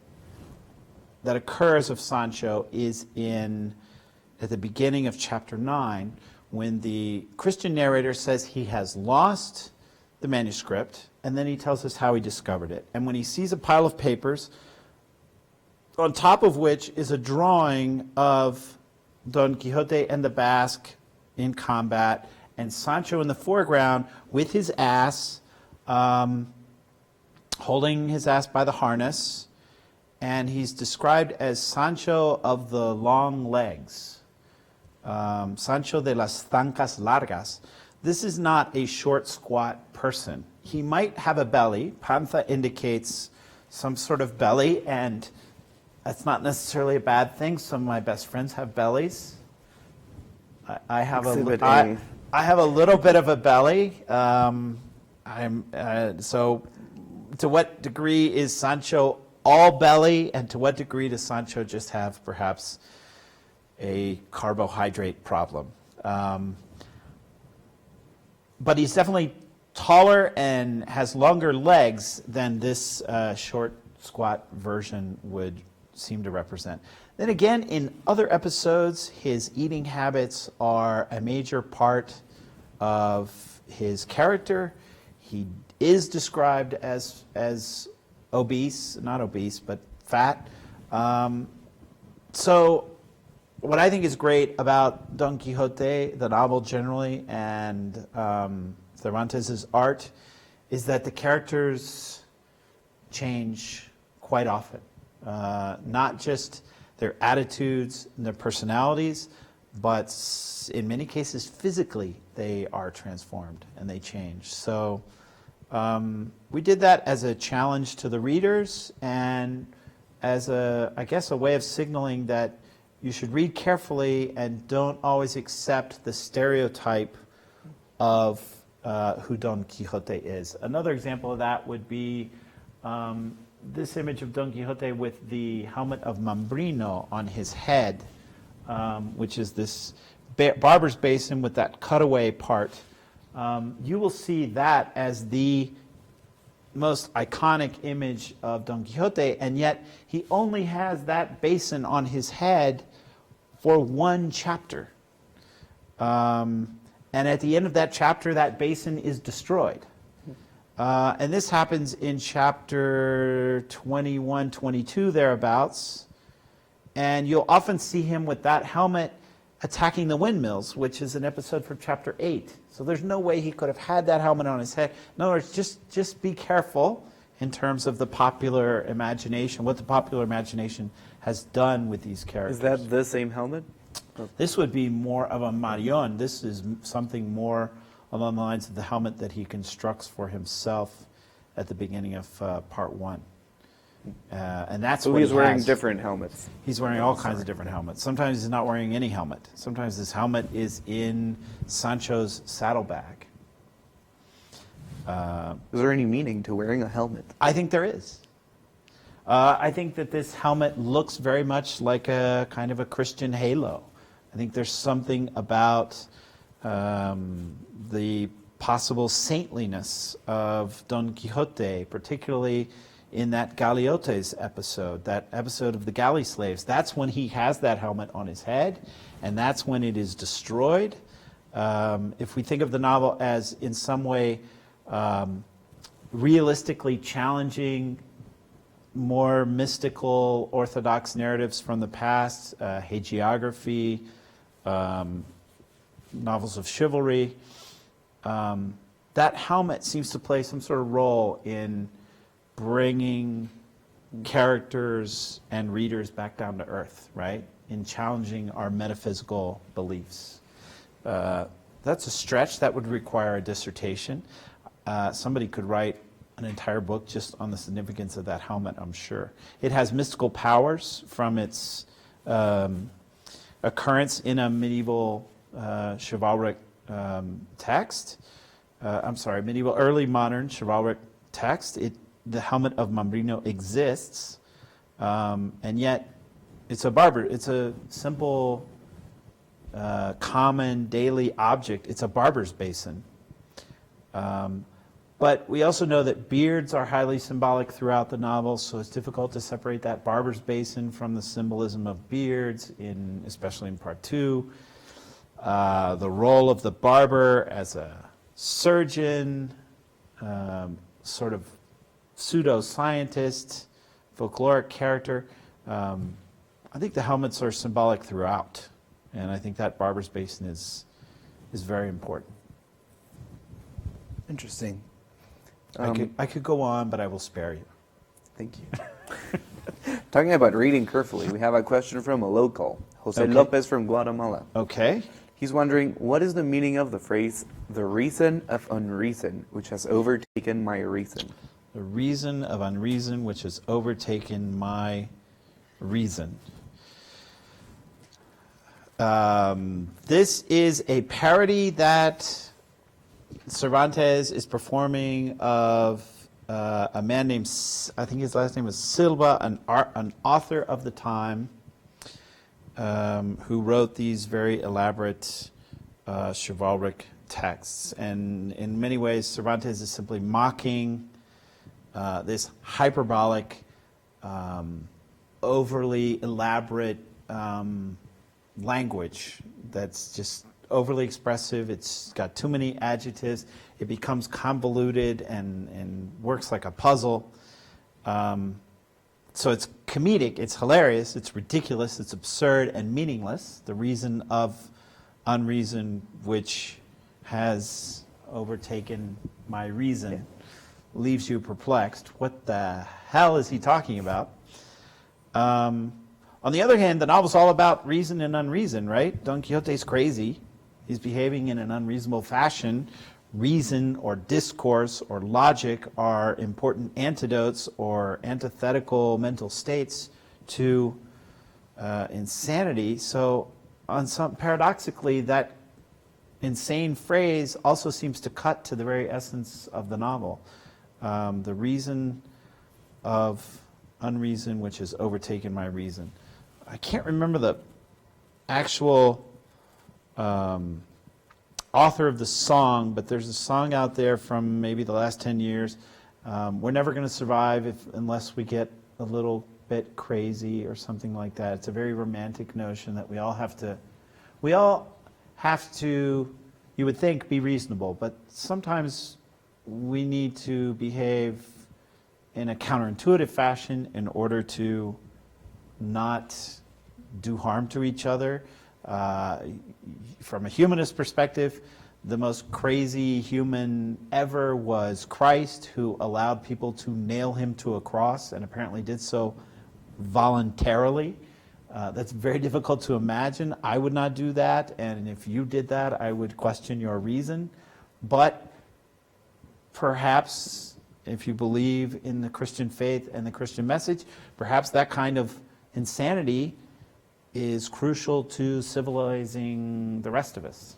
that occurs of Sancho is at the beginning of chapter 9, when the Christian narrator says he has lost the manuscript, and then he tells us how he discovered it. And when he sees a pile of papers, on top of which is a drawing of Don Quixote and the Basque in combat, and Sancho in the foreground with his ass, holding his ass by the harness, and he's described as Sancho of the long legs, Sancho de las zancas largas. This is not a short, squat person. He might have a belly. Pantha indicates some sort of belly, and that's not necessarily a bad thing. Some of my best friends have bellies. I have a little bit of a belly. So to what degree is Sancho all belly, and to what degree does Sancho just have perhaps a carbohydrate problem? But he's definitely taller and has longer legs than this short, squat version would seem to represent. Then again, in other episodes, his eating habits are a major part of his character. He is described as obese, not obese, but fat. So what I think is great about Don Quixote, the novel generally, and Cervantes' art, is that the characters change quite often. Not just their attitudes and their personalities, but in many cases physically they are transformed and they change. So we did that as a challenge to the readers and as I guess a way of signaling that you should read carefully and don't always accept the stereotype of who Don Quixote is. Another example of that would be this image of Don Quixote with the helmet of Mambrino on his head, which is this barber's basin with that cutaway part. You will see that as the most iconic image of Don Quixote, and yet he only has that basin on his head for one chapter. And at the end of that chapter, that basin is destroyed. And this happens in chapter 21, 22, thereabouts. And you'll often see him with that helmet attacking the windmills, which is an episode from chapter 8. So there's no way he could have had that helmet on his head. In other words, just be careful in terms of the popular imagination, what the popular imagination has done with these characters. Is that the same helmet? This would be more of a marion. This is something more along the lines of the helmet that he constructs for himself at the beginning of part 1. And that's So what he's wearing different helmets. He's wearing all kinds of different helmets. Sometimes he's not wearing any helmet. Sometimes this helmet is in Sancho's saddlebag. Is there any meaning to wearing a helmet? I think there is. I think that this helmet looks very much like a kind of a Christian halo. I think there's something about the possible saintliness of Don Quixote, particularly in that Galeotes episode, that episode of the galley slaves. That's when he has that helmet on his head, and that's when it is destroyed. If we think of the novel as in some way realistically challenging more mystical orthodox narratives from the past, hagiography, novels of chivalry, that helmet seems to play some sort of role in bringing characters and readers back down to earth, right? In challenging our metaphysical beliefs. That's a stretch. That would require a dissertation. Somebody could write an entire book just on the significance of that helmet, I'm sure. It has mystical powers from its occurrence in a medieval chivalric text. Medieval early modern chivalric text. The helmet of Mambrino exists, and yet it's a simple common daily object. It's a barber's basin. But we also know that beards are highly symbolic throughout the novel, so it's difficult to separate that barber's basin from the symbolism of beards, especially in part 2. The role of the barber as a surgeon, sort of pseudo-scientist, folkloric character. I think the helmets are symbolic throughout, and I think that barber's basin is very important. Interesting. I could go on, but I will spare you. Thank you. Talking about reading carefully, we have a question from a local, Jose Okay. Lopez from Guatemala. Okay. He's wondering, what is the meaning of the phrase, the reason of unreason, which has overtaken my reason? The reason of unreason which has overtaken my reason. This is a parody that Cervantes is performing of a man named, I think his last name was Silva, an author of the time, who wrote these very elaborate chivalric texts. And in many ways, Cervantes is simply mocking this hyperbolic, overly elaborate language that's just overly expressive. It's got too many adjectives. It becomes convoluted and works like a puzzle. So it's comedic, it's hilarious, it's ridiculous, it's absurd and meaningless. The reason of unreason which has overtaken my reason leaves you perplexed. What the hell is he talking about? On the other hand, the novel's all about reason and unreason, right? Don Quixote's crazy. He's behaving in an unreasonable fashion. Reason or discourse or logic are important antidotes or antithetical mental states to insanity. So paradoxically, that insane phrase also seems to cut to the very essence of the novel. The reason of unreason which has overtaken my reason. I can't remember the actual author of the song, but there's a song out there from maybe the last 10 years. We're never going to survive unless we get a little bit crazy or something like that. It's a very romantic notion that we all have to, you would think, be reasonable, but sometimes we need to behave in a counterintuitive fashion in order to not do harm to each other. From a humanist perspective, the most crazy human ever was Christ, who allowed people to nail him to a cross and apparently did so voluntarily. That's very difficult to imagine. I would not do that, and if you did that, I would question your reason. But perhaps if you believe in the Christian faith and the Christian message, perhaps that kind of insanity is crucial to civilizing the rest of us.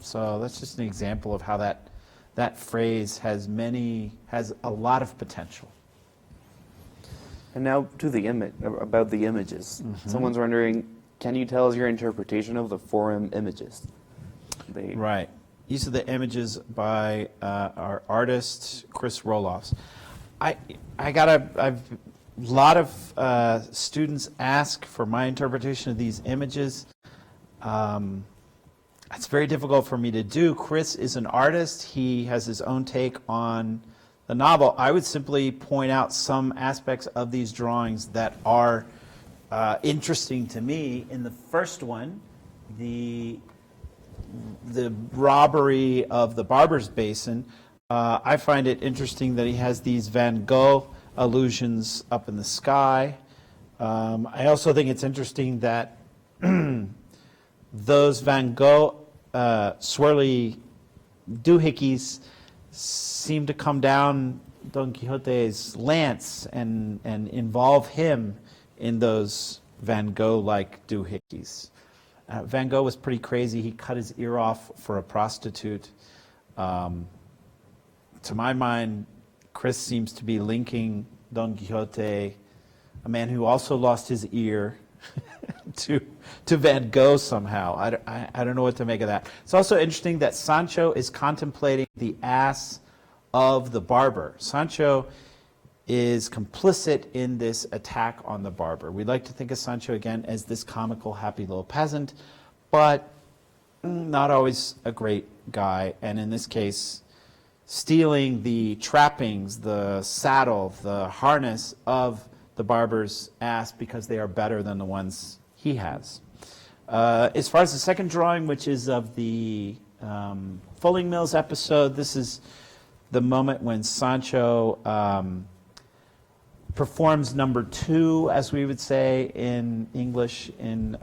So that's just an example of how that phrase has a lot of potential. And now to the about the images. Mm-hmm. Someone's wondering, can you tell us your interpretation of the forum images? Right. These are the images by our artist, Chris Roloffs. I've a lot of students ask for my interpretation of these images. It's very difficult for me to do. Chris is an artist. He has his own take on the novel. I would simply point out some aspects of these drawings that are interesting to me. In the first one, the robbery of the barber's basin, I find it interesting that he has these Van Gogh allusions up in the sky. I also think it's interesting that those Van Gogh swirly doohickeys seem to come down Don Quixote's lance and involve him in those Van Gogh-like doohickeys. Van Gogh was pretty crazy. He cut his ear off for a prostitute. To my mind, Chris seems to be linking Don Quixote, a man who also lost his ear, to Van Gogh somehow. I don't know what to make of that. It's also interesting that Sancho is contemplating the ass of the barber. Sancho is complicit in this attack on the barber. We like to think of Sancho again as this comical, happy little peasant, but not always a great guy. And in this case, stealing the trappings, the saddle, the harness of the barber's ass because they are better than the ones he has. As far as the second drawing, which is of the Fulling Mills episode, this is the moment when Sancho performs number 2, as we would say in English in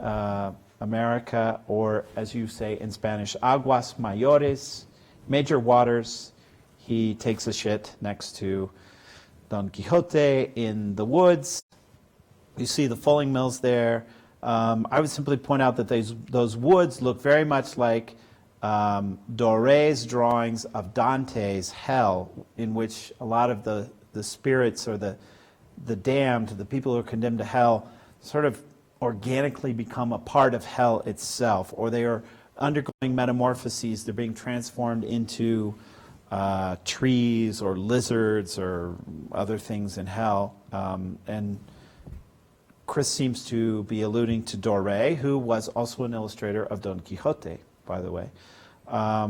America, or as you say in Spanish, aguas mayores, major waters. He takes a shit next to Don Quixote in the woods. You see the Fulling Mills there. I would simply point out that those woods look very much like Doré's drawings of Dante's Hell, in which a lot of the spirits or the damned, the people who are condemned to hell, sort of organically become a part of hell itself, or they are undergoing metamorphoses. They're being transformed into trees or lizards or other things in hell. And Chris seems to be alluding to Doré, who was also an illustrator of Don Quixote, by the way. I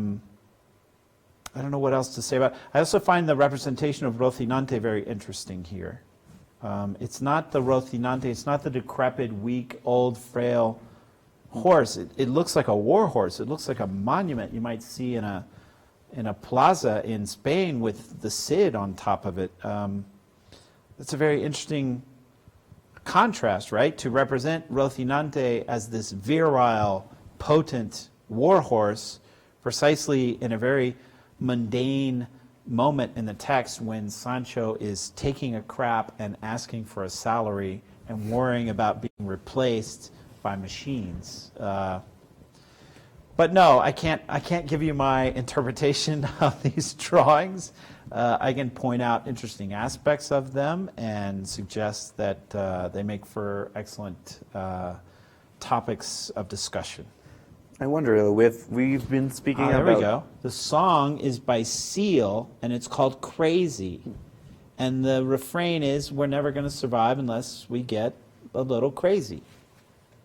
don't know what else to say about it. I also find the representation of Rocinante very interesting here. It's not the Rocinante, it's not the decrepit, weak, old, frail horse. It looks like a war horse. It looks like a monument you might see in a plaza in Spain with the Cid on top of it. It's a very interesting contrast, right? To represent Rocinante as this virile, potent war horse, precisely in a very mundane moment in the text when Sancho is taking a crap and asking for a salary and worrying about being replaced by machines. But no, I can't give you my interpretation of these drawings. I can point out interesting aspects of them and suggest that they make for excellent topics of discussion. I wonder, we've been speaking about... There we go. The song is by Seal, and it's called Crazy. And the refrain is, we're never going to survive unless we get a little crazy.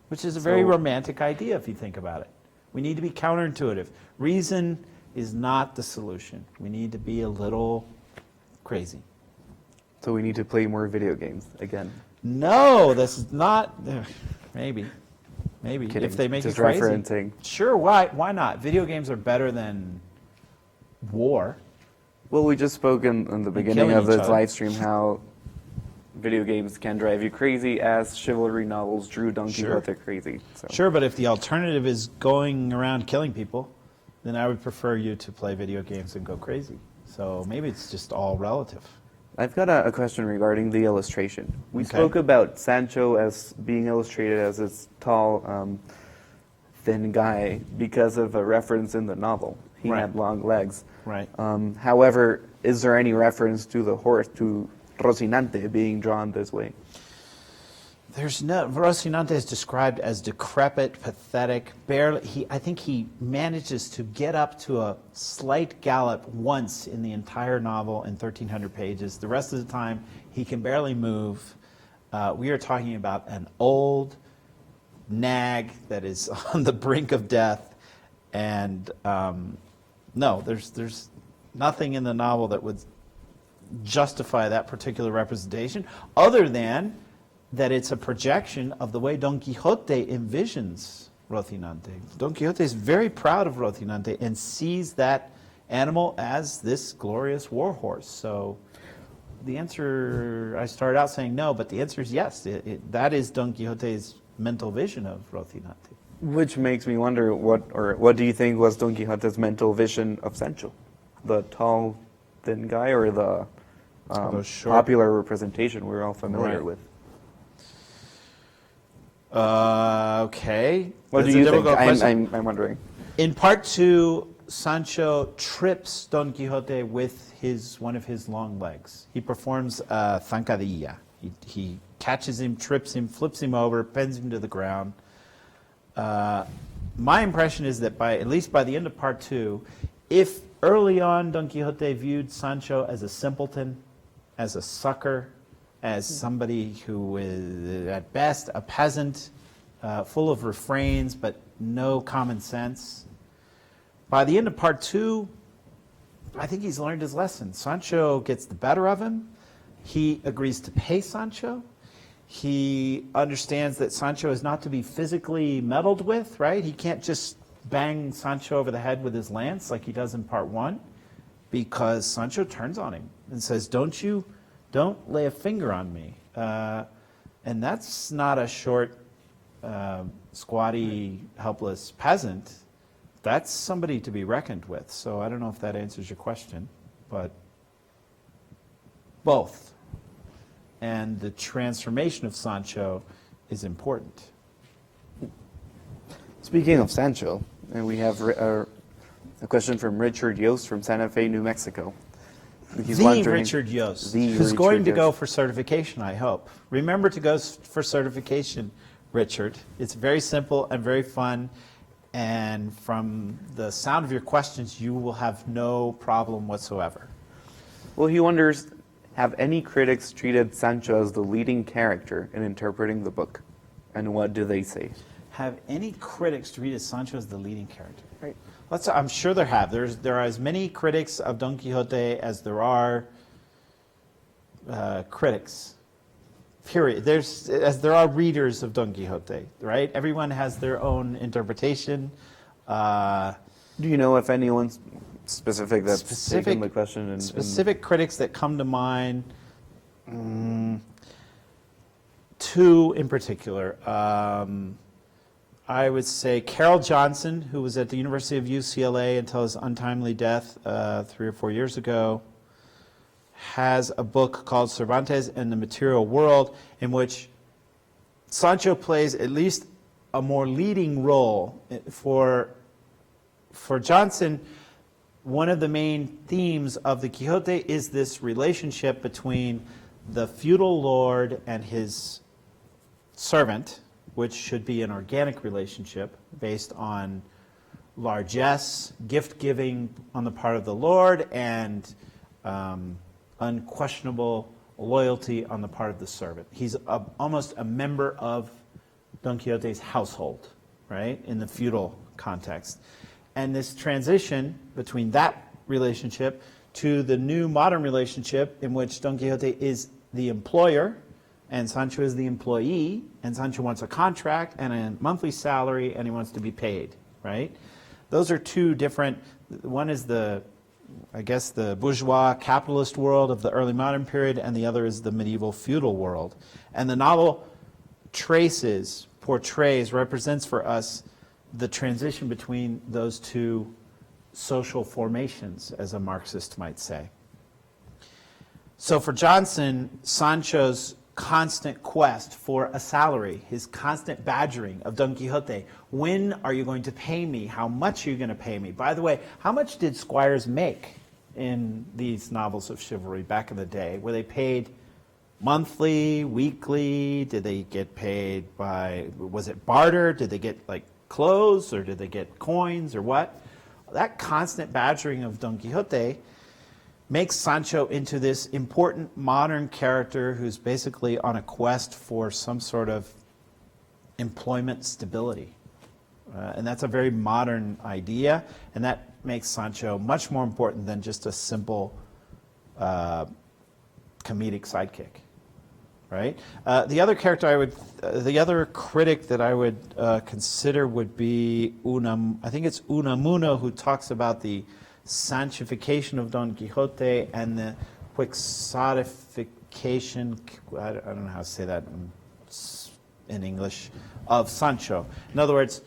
Which is a very romantic idea if you think about it. We need to be counterintuitive. Reason is not the solution. We need to be a little crazy. So we need to play more video games again. No, this is not... Maybe. Kidding. If they make Just it crazy. referencing. Sure, why not? Video games are better than war. Well, we just spoke in the beginning of killing each this other. live stream how video games can drive you crazy as chivalry novels drew Don Sure. Quixote crazy. So. Sure, but if the alternative is going around killing people, then I would prefer you to play video games and go crazy. So maybe it's just all relative. I've got a question regarding the illustration. We Okay. spoke about Sancho as being illustrated as this tall, thin guy because of a reference in the novel. He Right. had long legs. Right. However, is there any reference to the horse, to Rocinante, being drawn this way? There's no. Rocinante is described as decrepit, pathetic, barely. I think he manages to get up to a slight gallop once in the entire novel in 1,300 pages. The rest of the time, he can barely move. We are talking about an old nag that is on the brink of death, and no, there's nothing in the novel that would justify that particular representation, other than that it's a projection of the way Don Quixote envisions Rocinante. Don Quixote is very proud of Rocinante and sees that animal as this glorious war horse. So the answer, I started out saying no, but the answer is yes. That is Don Quixote's mental vision of Rocinante. Which makes me wonder, what do you think was Don Quixote's mental vision of Sancho? The tall, thin guy, or the popular representation we're all familiar Right. with? Okay. What That's do a you think? difficult question. I'm wondering. In part 2, Sancho trips Don Quixote with one of his long legs. He performs a zancadilla. He catches him, trips him, flips him over, pins him to the ground. My impression is that at least by the end of part 2, if early on Don Quixote viewed Sancho as a simpleton, as a sucker, as somebody who is at best a peasant, full of refrains but no common sense, by the end of part 2, I think he's learned his lesson. Sancho gets the better of him. He agrees to pay Sancho. He understands that Sancho is not to be physically meddled with, right? He can't just bang Sancho over the head with his lance like he does in part 1, because Sancho turns on him and says, don't lay a finger on me. And that's not a short, squatty, helpless peasant. That's somebody to be reckoned with. So I don't know if that answers your question, but both. And the transformation of Sancho is important. Speaking of Sancho, and we have a question from Richard Yost from Santa Fe, New Mexico. He's Richard Yost, who's going to go for certification, I hope. Remember to go for certification, Richard. It's very simple and very fun. And from the sound of your questions, you will have no problem whatsoever. Well, he wonders, have any critics treated Sancho as the leading character in interpreting the book? And what do they say? Have any critics treated Sancho as the leading character? Right. I'm sure there have. There are as many critics of Don Quixote as there are critics. Period. As there are readers of Don Quixote, right? Everyone has their own interpretation. Do you know if anyone's specific that's taken the question? Specific critics that come to mind, two in particular. I would say Carol Johnson, who was at the University of UCLA until his untimely death 3 or 4 years ago, has a book called Cervantes and the Material World, in which Sancho plays at least a more leading role. For Johnson, one of the main themes of the Quixote is this relationship between the feudal lord and his servant, which should be an organic relationship based on largesse, gift-giving on the part of the lord, and unquestionable loyalty on the part of the servant. He's almost a member of Don Quixote's household, right, in the feudal context. And this transition between that relationship to the new modern relationship in which Don Quixote is the employer and Sancho is the employee, and Sancho wants a contract and a monthly salary, and he wants to be paid, right? Those are two different, one is the bourgeois capitalist world of the early modern period, and the other is the medieval feudal world. And the novel portrays, represents for us the transition between those two social formations, as a Marxist might say. So for Johnson, Sancho's constant quest for a salary, his constant badgering of Don Quixote. When are you going to pay me? How much are you going to pay me? By the way, how much did squires make in these novels of chivalry back in the day? Were they paid monthly, weekly? Did they get paid was it barter? Did they get like clothes, or did they get coins, or what? That constant badgering of Don Quixote makes Sancho into this important modern character who's basically on a quest for some sort of employment stability. And that's a very modern idea, and that makes Sancho much more important than just a simple comedic sidekick, right? The other critic that I would consider would be Unamuno, who talks about the Sanchification of Don Quixote and the Quixotification, I don't know how to say that in English, of Sancho. In other words,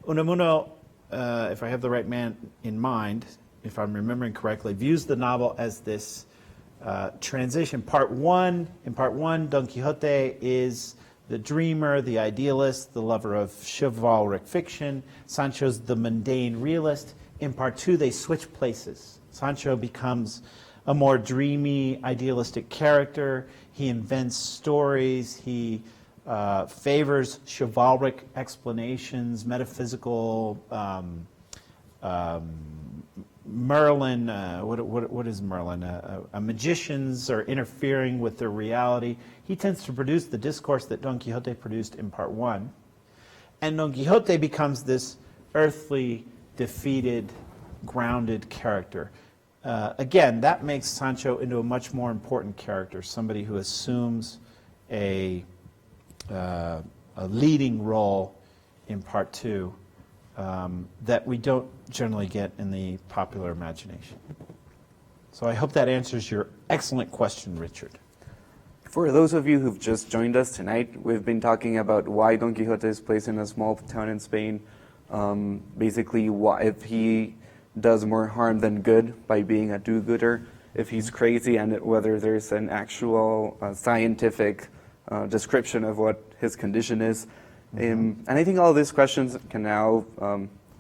Unamuno, if I have the right man in mind, if I'm remembering correctly, views the novel as this transition. In part one, Don Quixote is the dreamer, the idealist, the lover of chivalric fiction. Sancho's the mundane realist. In part 2, they switch places. Sancho becomes a more dreamy, idealistic character. He invents stories. He favors chivalric explanations, metaphysical. Merlin, what is Merlin? Magicians are interfering with their reality. He tends to produce the discourse that Don Quixote produced in part one. And Don Quixote becomes this earthly, defeated, grounded character. Again, that makes Sancho into a much more important character, somebody who assumes a leading role in part two that we don't generally get in the popular imagination. So I hope that answers your excellent question, Richard. For those of you who've just joined us tonight, we've been talking about why Don Quixote is placed in a small town in Spain. Basically, if he does more harm than good by being a do-gooder, if he's crazy, and whether there's an actual scientific description of what his condition is. And I think all these questions can now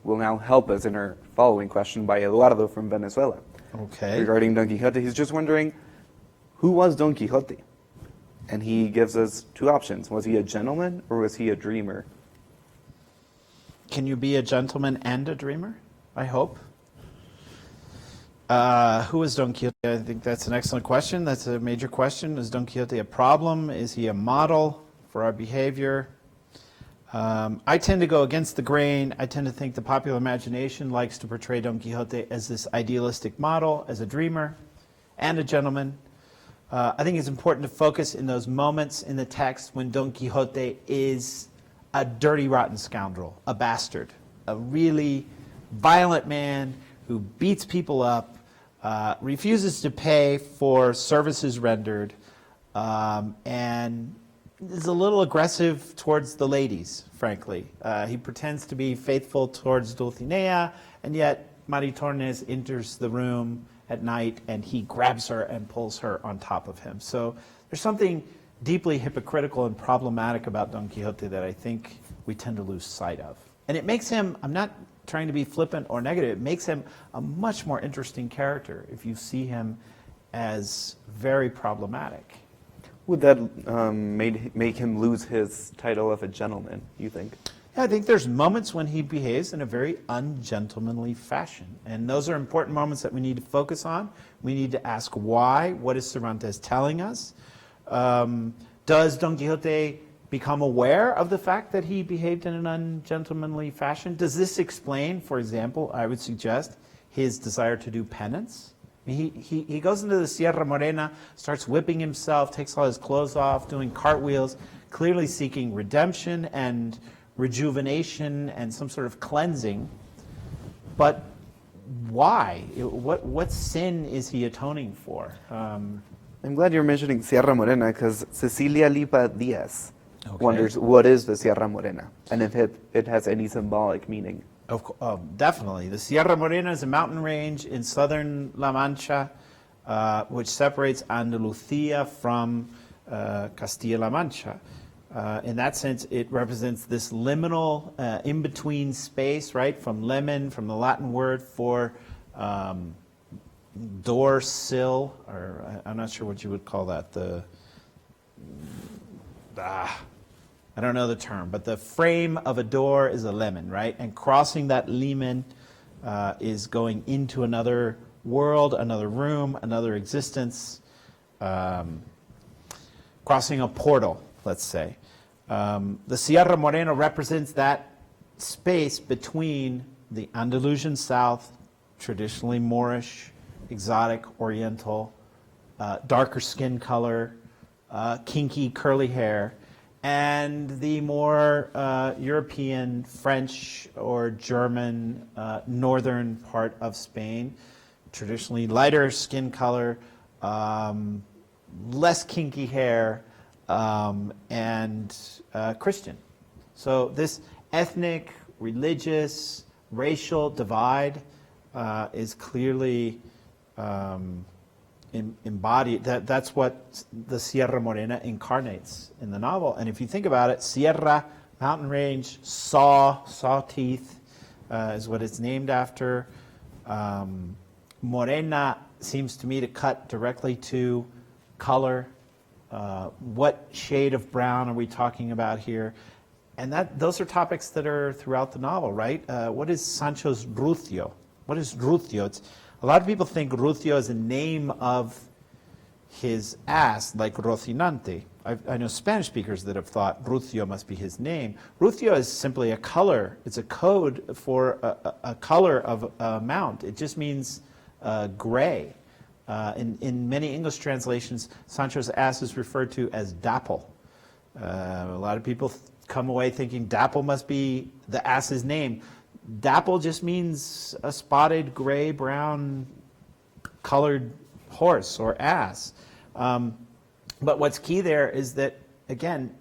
will now help us in our following question by Eduardo from Venezuela. Okay. Regarding Don Quixote, he's just wondering, who was Don Quixote? And he gives us two options. Was he a gentleman or was he a dreamer? Can you be a gentleman and a dreamer? I hope. Who is Don Quixote? I think that's an excellent question. That's a major question. Is Don Quixote a problem? Is he a model for our behavior? I tend to go against the grain. I tend to think the popular imagination likes to portray Don Quixote as this idealistic model, as a dreamer and a gentleman. I think it's important to focus in those moments in the text when Don Quixote is a dirty, rotten scoundrel, a bastard, a really violent man who beats people up, refuses to pay for services rendered, and is a little aggressive towards the ladies, frankly. He pretends to be faithful towards Dulcinea, and yet Maritornes enters the room at night and he grabs her and pulls her on top of him. So there's something deeply hypocritical and problematic about Don Quixote that I think we tend to lose sight of. And it makes him, I'm not trying to be flippant or negative, it makes him a much more interesting character if you see him as very problematic. Would that make him lose his title of a gentleman, you think? Yeah, I think there's moments when he behaves in a very ungentlemanly fashion. And those are important moments that we need to focus on. We need to ask why. What is Cervantes telling us? Does Don Quixote become aware of the fact that he behaved in an ungentlemanly fashion? Does this explain, for example, I would suggest, his desire to do penance? He goes into the Sierra Morena, starts whipping himself, takes all his clothes off, doing cartwheels, clearly seeking redemption and rejuvenation and some sort of cleansing. But why? What sin is he atoning for? I'm glad you're mentioning Sierra Morena because Cecilia Lipa Diaz wonders what is the Sierra Morena and if it has any symbolic meaning. Definitely. The Sierra Morena is a mountain range in southern La Mancha, which separates Andalusia from Castilla-La Mancha. In that sense, it represents this liminal, in-between space, right, from lemon, from the Latin word for door sill, or I'm not sure what you would call that. I don't know the term, but the frame of a door is a lemon, right? And crossing that lemon is going into another world, another room, another existence, crossing a portal, let's say. The Sierra Morena represents that space between the Andalusian South, traditionally Moorish, exotic, oriental, darker skin color, kinky, curly hair, and the more European, French, or German northern part of Spain, traditionally lighter skin color, less kinky hair, and Christian. So this ethnic, religious, racial divide is clearly embodied. That's what the Sierra Morena incarnates in the novel. And if you think about it, Sierra, mountain range, saw teeth is what it's named after. Morena seems to me to cut directly to color, What shade of brown are we talking about here? And those are topics that are throughout the novel, right? What is Sancho's rucio? What is rucio? A lot of people think rucio is a name of his ass, like Rocinante. I know Spanish speakers that have thought rucio must be his name. Rucio is simply a color. It's a code for a color of a mount. It just means gray. In many English translations, Sancho's ass is referred to as dapple. A lot of people come away thinking dapple must be the ass's name. Dapple just means a spotted gray brown colored horse or ass. But what's key there is that, again,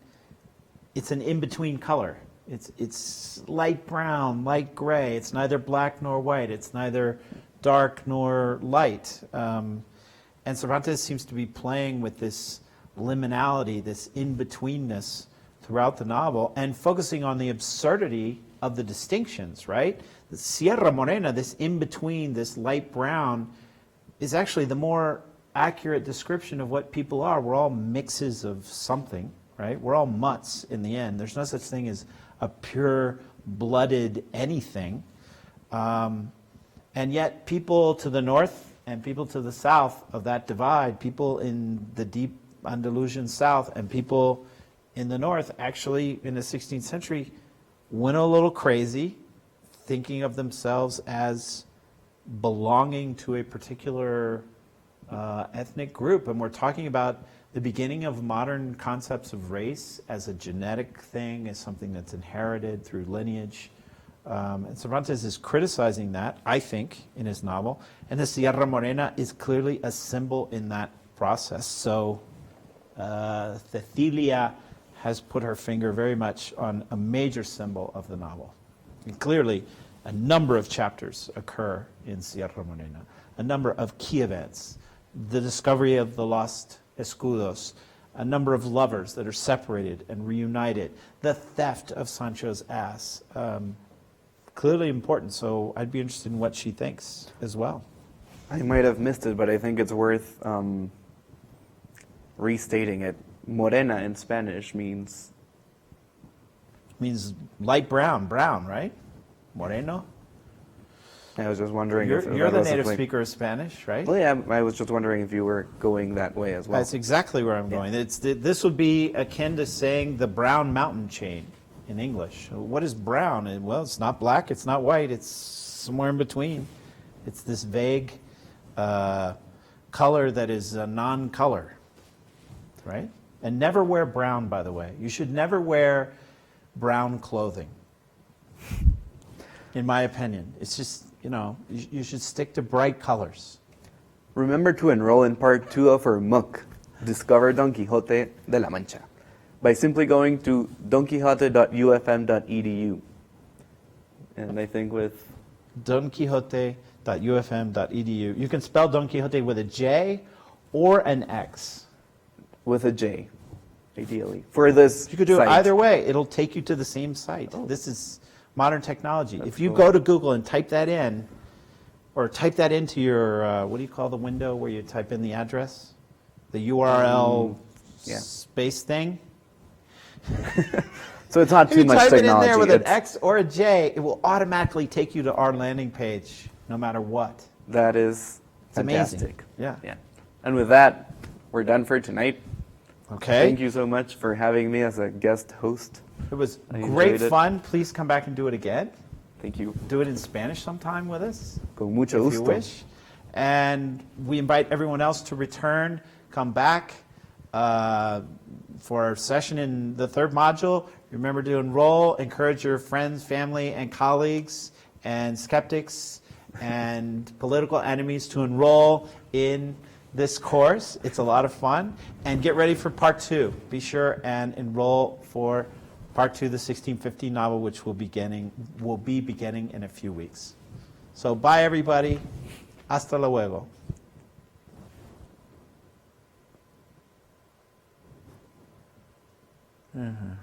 it's an in-between color. It's light brown, light gray. It's neither black nor white. It's neither dark nor light. And Cervantes seems to be playing with this liminality, this in-betweenness throughout the novel, and focusing on the absurdity of the distinctions, right? The Sierra Morena, this in-between, this light brown, is actually the more accurate description of what people are. We're all mixes of something, right? We're all mutts in the end. There's no such thing as a pure-blooded anything. And yet people to the north and people to the south of that divide, people in the deep Andalusian south and people in the north, actually in the 16th century, went a little crazy, thinking of themselves as belonging to a particular ethnic group. And we're talking about the beginning of modern concepts of race as a genetic thing, as something that's inherited through lineage. And Cervantes is criticizing that, I think, in his novel. And the Sierra Morena is clearly a symbol in that process. So Cecilia has put her finger very much on a major symbol of the novel. And clearly, a number of chapters occur in Sierra Morena, a number of key events, the discovery of the lost escudos, a number of lovers that are separated and reunited, the theft of Sancho's ass. Clearly important, so I'd be interested in what she thinks as well. I might have missed it, but I think it's worth restating it. Morena in Spanish means light brown, right? Moreno. I was just wondering You're if the that was native a speaker of Spanish, right? Well, yeah, I was just wondering if you were going that way as well. That's exactly where I'm going. This would be akin to saying the brown mountain chain in English. What is brown? Well, it's not black, it's not white, it's somewhere in between. It's this vague color that is a non-color, right? And never wear brown, by the way. You should never wear brown clothing, in my opinion. It's just, you should stick to bright colors. Remember to enroll in part 2 of our MOOC, Discover Don Quixote de la Mancha, by simply going to donquijote.ufm.edu. And I think with donquijote.ufm.edu. You can spell Don Quixote with a J or an X. with a J, ideally. For this You could do site. it either way. It'll take you to the same site. Oh. This is modern technology. That's if you cool. go to Google and type that in, or type that into your, what do you call the window where you type in the address? The URL yeah. space thing? So it's not If too you much type technology. it in there with an It's- X or a J, it will automatically take you to our landing page, no matter what. That is It's amazing. fantastic. Yeah. And with that, we're done for tonight. Okay. Thank you so much for having me as a guest host. It was I great enjoyed it. fun. Please come back and do it again. Thank you. Do it in Spanish sometime with us, Con mucho if you gusto. wish. And we invite everyone else to return, come back for our session in the third module. Remember to enroll, encourage your friends, family, and colleagues, and skeptics, and political enemies to enroll in this course. It's a lot of fun. And get ready for part 2. Be sure and enroll for part 2 of the 1615 novel, which will be beginning in a few weeks. So bye, everybody. Hasta luego. Mm-hmm.